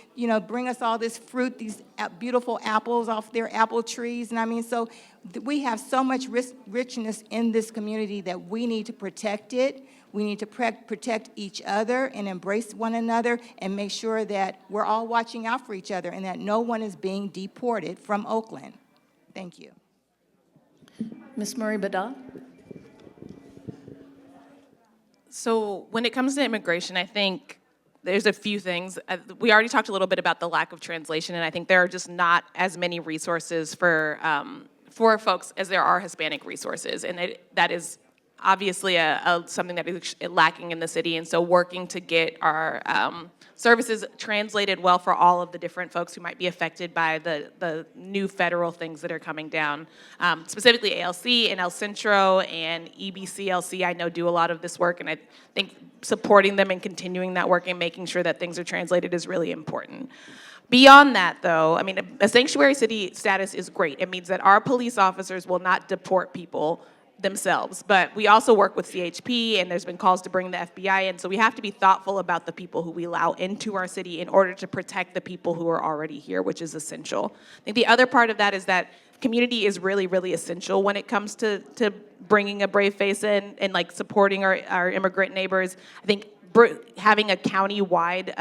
bring us all this fruit, these beautiful apples off their apple trees, and so we have so much richness in this community that we need to protect it. We need to protect each other and embrace one another and make sure that we're all watching out for each other and that no one is being deported from Oakland. Thank you. Ms. Murray-Badal? So when it comes to immigration, I think there's a few things. We already talked a little bit about the lack of translation, and I think there are just not as many resources for folks as there are Hispanic resources, and that is obviously something that is lacking in the city, and so working to get our services translated well for all of the different folks who might be affected by the new federal things that are coming down. Specifically ALC and El Centro and EBCLC, I know do a lot of this work, and I think supporting them and continuing that work and making sure that things are translated is really important. Beyond that, though, a sanctuary city status is great. It means that our police officers will not deport people themselves, but we also work with CHP, and there's been calls to bring the FBI in, so we have to be thoughtful about the people who we allow into our city in order to protect the people who are already here, which is essential. I think the other part of that is that community is really, really essential when it comes to bringing a brave face in and like supporting our immigrant neighbors. I think having a county-wide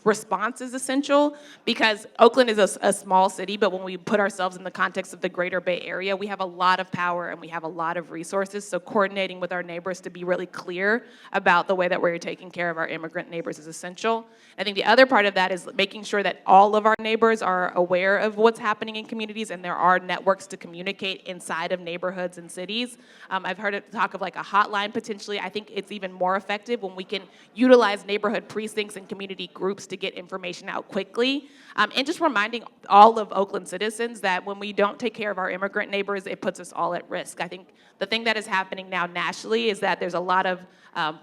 response is essential because Oakland is a small city, but when we put ourselves in the context of the greater Bay Area, we have a lot of power and we have a lot of resources. So coordinating with our neighbors to be really clear about the way that we're taking care of our immigrant neighbors is essential. I think the other part of that is making sure that all of our neighbors are aware of what's happening in communities and there are networks to communicate inside of neighborhoods and cities. I've heard it talk of like a hotline potentially. I think it's even more effective when we can utilize neighborhood precincts and community groups to get information out quickly. And just reminding all of Oakland citizens that when we don't take care of our immigrant neighbors, it puts us all at risk. I think the thing that is happening now nationally is that there's a lot of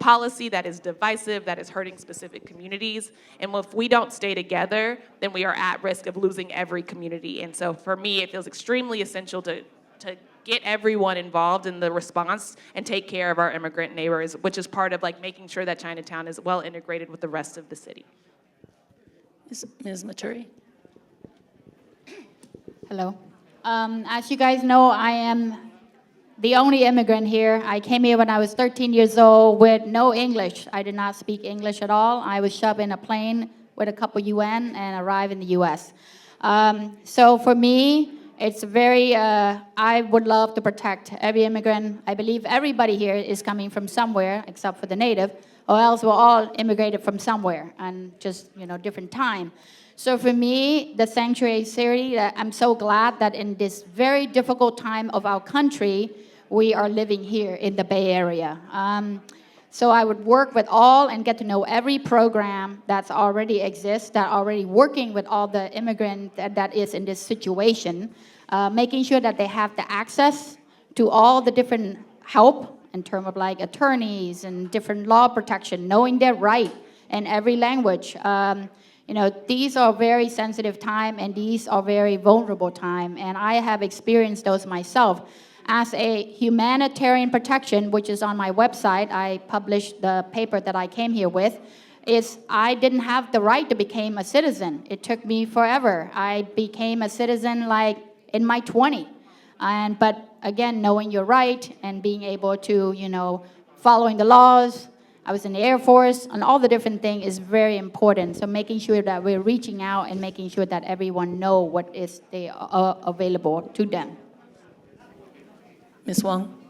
policy that is divisive, that is hurting specific communities. And if we don't stay together, then we are at risk of losing every community. And so for me, it feels extremely essential to get everyone involved in the response and take care of our immigrant neighbors, which is part of like making sure that Chinatown is well integrated with the rest of the city. Ms. Maturi. Hello. As you guys know, I am the only immigrant here. I came here when I was 13 years old with no English. I did not speak English at all. I was shoved in a plane with a couple UN and arrived in the US. So for me, it's very, I would love to protect every immigrant. I believe everybody here is coming from somewhere except for the native, or else we're all immigrated from somewhere and just, different time. So for me, the sanctuary city, I'm so glad that in this very difficult time of our country, we are living here in the Bay Area. So I would work with all and get to know every program that's already exists, that already working with all the immigrants that is in this situation, making sure that they have the access to all the different help in terms of like attorneys and different law protection, knowing their right in every language. These are very sensitive time and these are very vulnerable time. And I have experienced those myself. As a humanitarian protection, which is on my website, I published the paper that I came here with, is I didn't have the right to become a citizen. It took me forever. I became a citizen like in my 20s. But again, knowing your right and being able to, following the laws, I was in the Air Force, and all the different things is very important. So making sure that we're reaching out and making sure that everyone know what is available to them. Ms. Wong.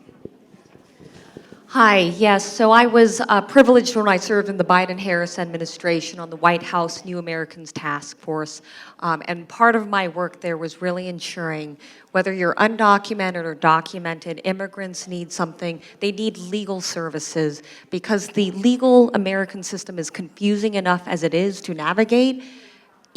Hi, yes, so I was privileged when I served in the Biden-Harris administration on the White House New Americans Task Force. And part of my work there was really ensuring whether you're undocumented or documented, immigrants need something, they need legal services because the legal American system is confusing enough as it is to navigate.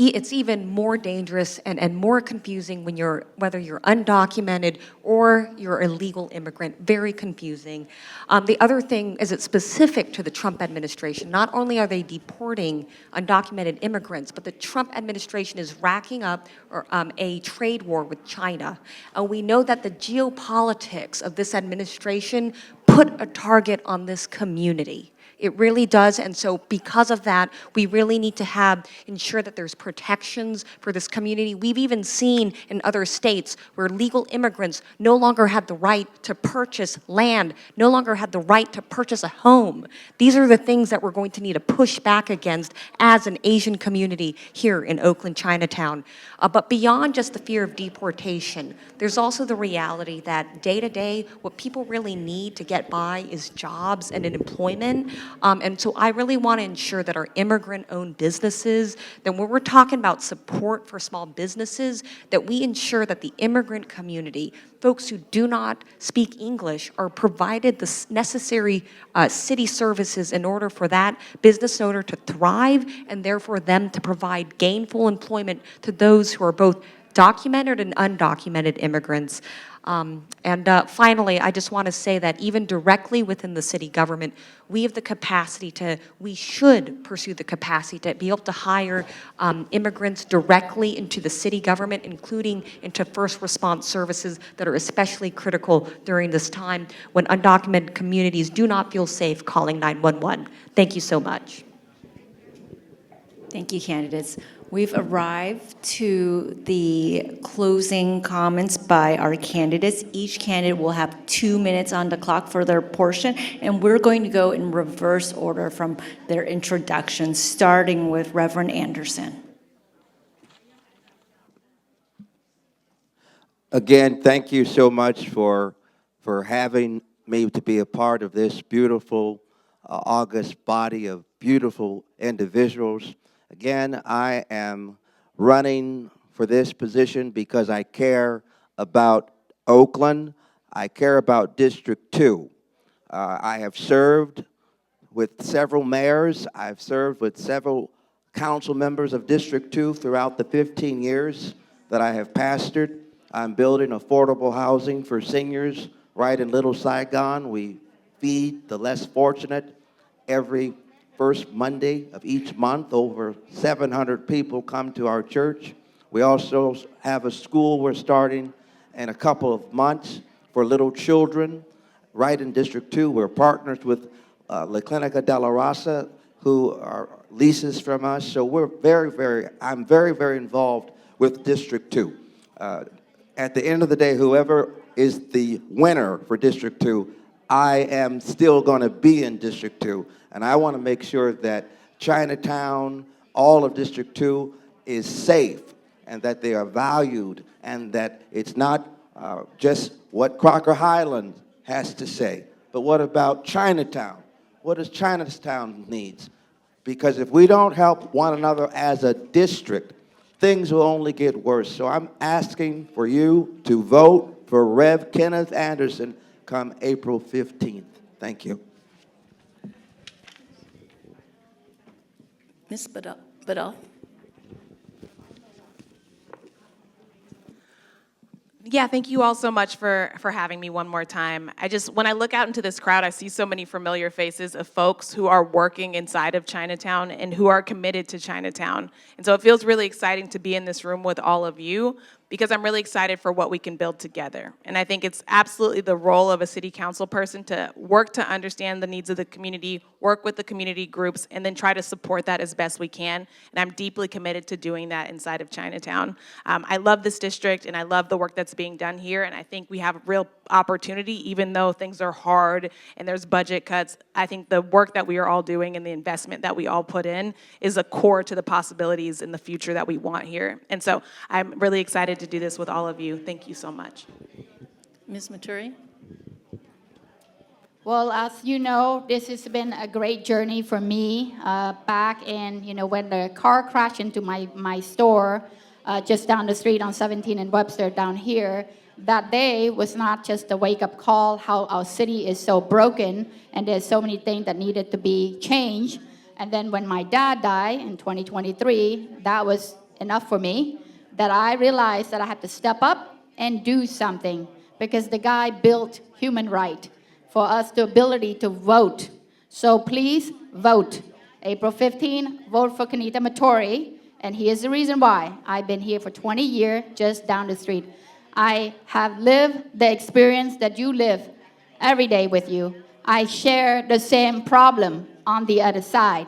It's even more dangerous and more confusing when whether you're undocumented or you're a legal immigrant, very confusing. The other thing is it's specific to the Trump administration. Not only are they deporting undocumented immigrants, but the Trump administration is racking up a trade war with China. And we know that the geopolitics of this administration put a target on this community. It really does, and so because of that, we really need to ensure that there's protections for this community. We've even seen in other states where legal immigrants no longer had the right to purchase land, no longer had the right to purchase a home. These are the things that we're going to need to push back against as an Asian community here in Oakland Chinatown. But beyond just the fear of deportation, there's also the reality that day to day, what people really need to get by is jobs and employment. And so I really want to ensure that our immigrant-owned businesses, that when we're talking about support for small businesses, that we ensure that the immigrant community, folks who do not speak English, are provided the necessary city services in order for that business owner to thrive and therefore them to provide gainful employment to those who are both documented and undocumented immigrants. Finally, I just want to say that even directly within the city government, we have the capacity we should pursue the capacity to be able to hire immigrants directly into the city government, including into first response services that are especially critical during this time when undocumented communities do not feel safe calling 911. Thank you so much. Thank you, candidates. We've arrived to the closing comments by our candidates. Each candidate will have 2 minutes on the clock for their portion, and we're going to go in reverse order from their introduction, starting with Reverend Anderson. Again, thank you so much for having me to be a part of this beautiful august body of beautiful individuals. Again, I am running for this position because I care about Oakland. I care about District 2. I have served with several mayors. I've served with several council members of District 2 throughout the 15 years that I have pastored. I'm building affordable housing for seniors right in Little Saigon. We feed the less fortunate every first Monday of each month. Over 700 people come to our church. We also have a school we're starting in a couple of months for little children right in District 2. We're partners with La Clinica de la Raza, who are leases from us. So we're I'm very involved with District 2. At the end of the day, whoever is the winner for District 2, I am still going to be in District 2. And I want to make sure that Chinatown, all of District 2, is safe and that they are valued and that it's not just what Crocker Highland has to say, but what about Chinatown? What does Chinatown needs? Because if we don't help one another as a district, things will only get worse. So I'm asking for you to vote for Rev. Kenneth Anderson come April 15th. Thank you. Ms. Badal. Yeah, thank you all so much for having me one more time. When I look out into this crowd, I see so many familiar faces of folks who are working inside of Chinatown and who are committed to Chinatown. And so it feels really exciting to be in this room with all of you because I'm really excited for what we can build together. And I think it's absolutely the role of a city council person to work to understand the needs of the community, work with the community groups, and then try to support that as best we can. And I'm deeply committed to doing that inside of Chinatown. I love this district and I love the work that's being done here, and I think we have a real opportunity, even though things are hard and there's budget cuts. I think the work that we are all doing and the investment that we all put in is a core to the possibilities in the future that we want here. And so I'm really excited to do this with all of you. Thank you so much. Ms. Maturi? Well, as you know, this has been a great journey for me. Back in, when the car crashed into my store, just down the street on 17 and Webster down here, that day was not just a wake-up call how our city is so broken and there's so many things that needed to be changed. And then when my dad died in 2023, that was enough for me, that I realized that I had to step up and do something because the guy built human right for us the ability to vote. So please vote. April 15, vote for Kenita Matori. And here's the reason why. I've been here for 20 years, just down the street. I have lived the experience that you live every day with you. I share the same problem on the other side.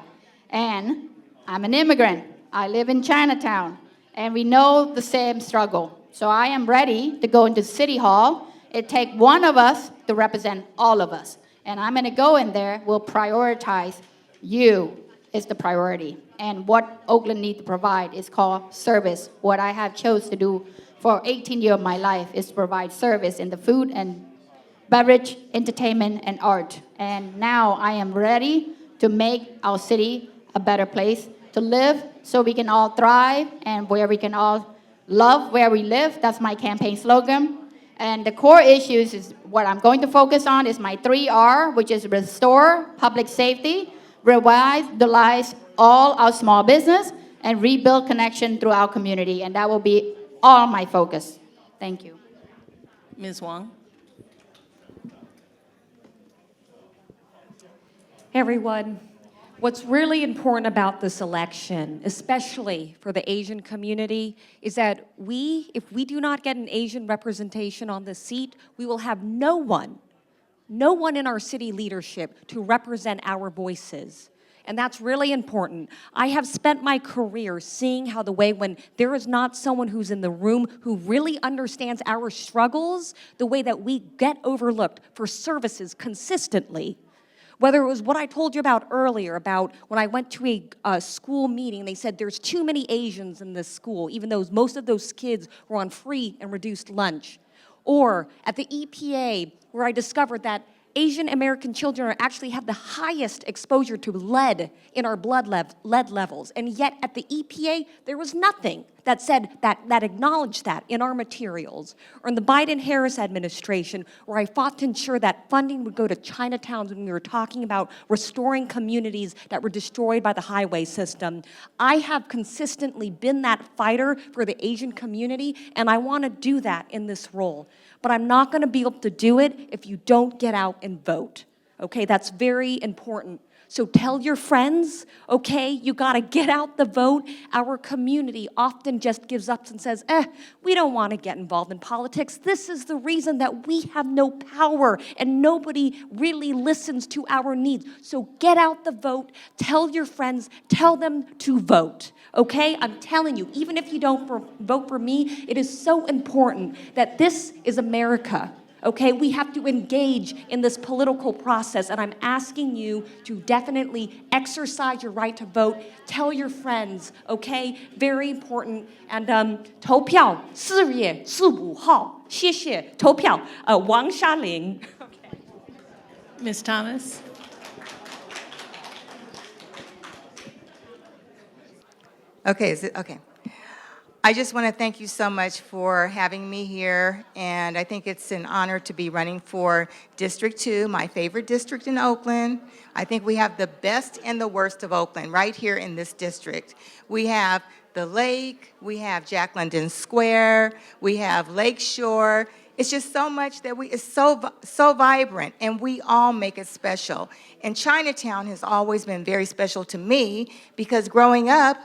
And I'm an immigrant. I live in Chinatown. And we know the same struggle. So I am ready to go into City Hall. It takes one of us to represent all of us. And I'm going to go in there. We'll prioritize you is the priority. And what Oakland needs to provide is called service. What I have chose to do for 18 years of my life is to provide service in the food and beverage, entertainment, and art. And now I am ready to make our city a better place to live so we can all thrive and where we can all love where we live. That's my campaign slogan. And the core issues is what I'm going to focus on is my 3R, which is restore public safety, revitalize all our small business, and rebuild connection through our community. And that will be all my focus. Thank you. Ms. Wong? Hey everyone, what's really important about this election, especially for the Asian community, is that if we do not get an Asian representation on the seat, we will have no one in our city leadership to represent our voices. And that's really important. I have spent my career seeing how the way when there is not someone who's in the room who really understands our struggles, the way that we get overlooked for services consistently. Whether it was what I told you about earlier, about when I went to a school meeting, they said there's too many Asians in this school, even though most of those kids were on free and reduced lunch. Or at the EPA, where I discovered that Asian American children actually have the highest exposure to lead in our lead levels. And yet at the EPA, there was nothing that said that acknowledged that in our materials. Or in the Biden-Harris administration, where I fought to ensure that funding would go to Chinatowns when we were talking about restoring communities that were destroyed by the highway system. I have consistently been that fighter for the Asian community, and I want to do that in this role. But I'm not going to be able to do it if you don't get out and vote. Okay, that's very important. So tell your friends, okay, you got to get out the vote. Our community often just gives up and says, we don't want to get involved in politics. This is the reason that we have no power and nobody really listens to our needs. So get out the vote, tell your friends, tell them to vote. Okay, I'm telling you, even if you don't vote for me, it is so important that this is America. Okay, we have to engage in this political process, and I'm asking you to definitely exercise your right to vote. Tell your friends, okay? Very important. And 投票4月15号，谢谢。投票，王莎玲。Ms. Thomas? Okay, is it, okay. I just want to thank you so much for having me here, and I think it's an honor to be running for District 2, my favorite district in Oakland. I think we have the best and the worst of Oakland right here in this district. We have the lake, we have Jack London Square, we have Lakeshore. It's just so much that it's so vibrant, and we all make it special. And Chinatown has always been very special to me because growing up,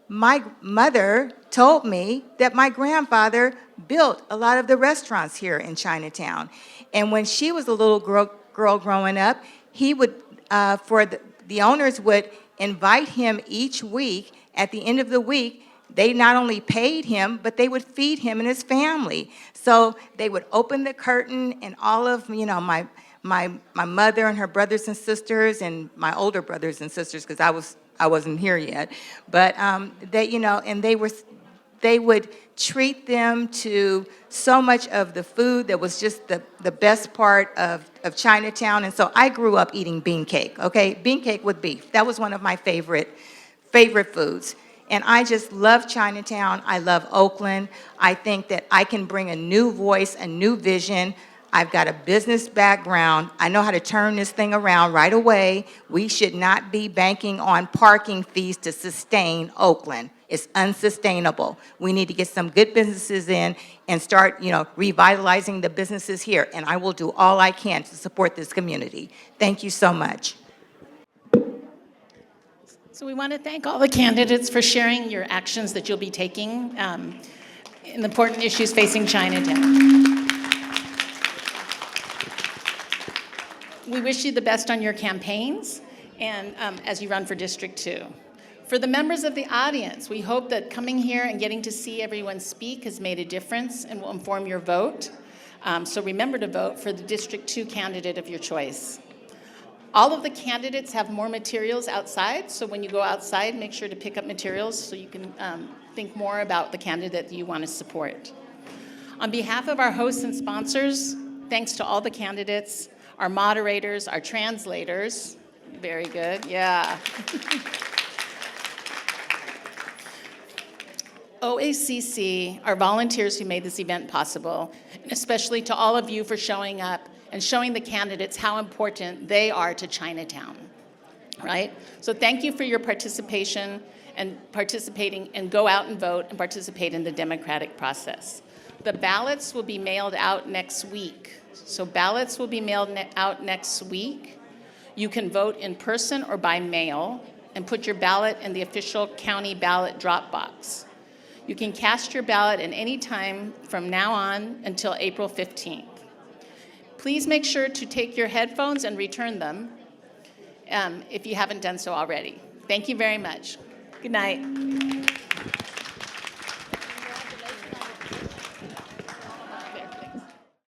my mother told me that my grandfather built a lot of the restaurants here in Chinatown. And when she was a little girl growing up, he would, the owners would invite him each week. At the end of the week, they not only paid him, but they would feed him and his family. So they would open the curtain, and all of, my mother and her brothers and sisters, and my older brothers and sisters, because I wasn't here yet, but and they would treat them to so much of the food that was just the best part of Chinatown. And so I grew up eating bean cake, okay? Bean cake with beef. That was one of my favorite foods. And I just love Chinatown. I love Oakland. I think that I can bring a new voice, a new vision. I've got a business background. I know how to turn this thing around right away. We should not be banking on parking fees to sustain Oakland. It's unsustainable. We need to get some good businesses in and start, revitalizing the businesses here. And I will do all I can to support this community. Thank you so much. So we want to thank all the candidates for sharing your actions that you'll be taking in the important issues facing Chinatown. We wish you the best on your campaigns and as you run for District 2. For the members of the audience, we hope that coming here and getting to see everyone speak has made a difference and will inform your vote. So remember to vote for the District 2 candidate of your choice. All of the candidates have more materials outside, so when you go outside, make sure to pick up materials so you can think more about the candidate that you want to support. On behalf of our hosts and sponsors, thanks to all the candidates, our moderators, our translators. Very good, yeah. OACC, our volunteers who made this event possible, and especially to all of you for showing up and showing the candidates how important they are to Chinatown, right? So thank you for your participation and participating, and go out and vote and participate in the democratic process. The ballots will be mailed out next week. So ballots will be mailed out next week. You can vote in person or by mail and put your ballot in the official county ballot drop box. You can cast your ballot at any time from now on until April 15th. Please make sure to take your headphones and return them. if you haven't done so already. Thank you very much. Good night.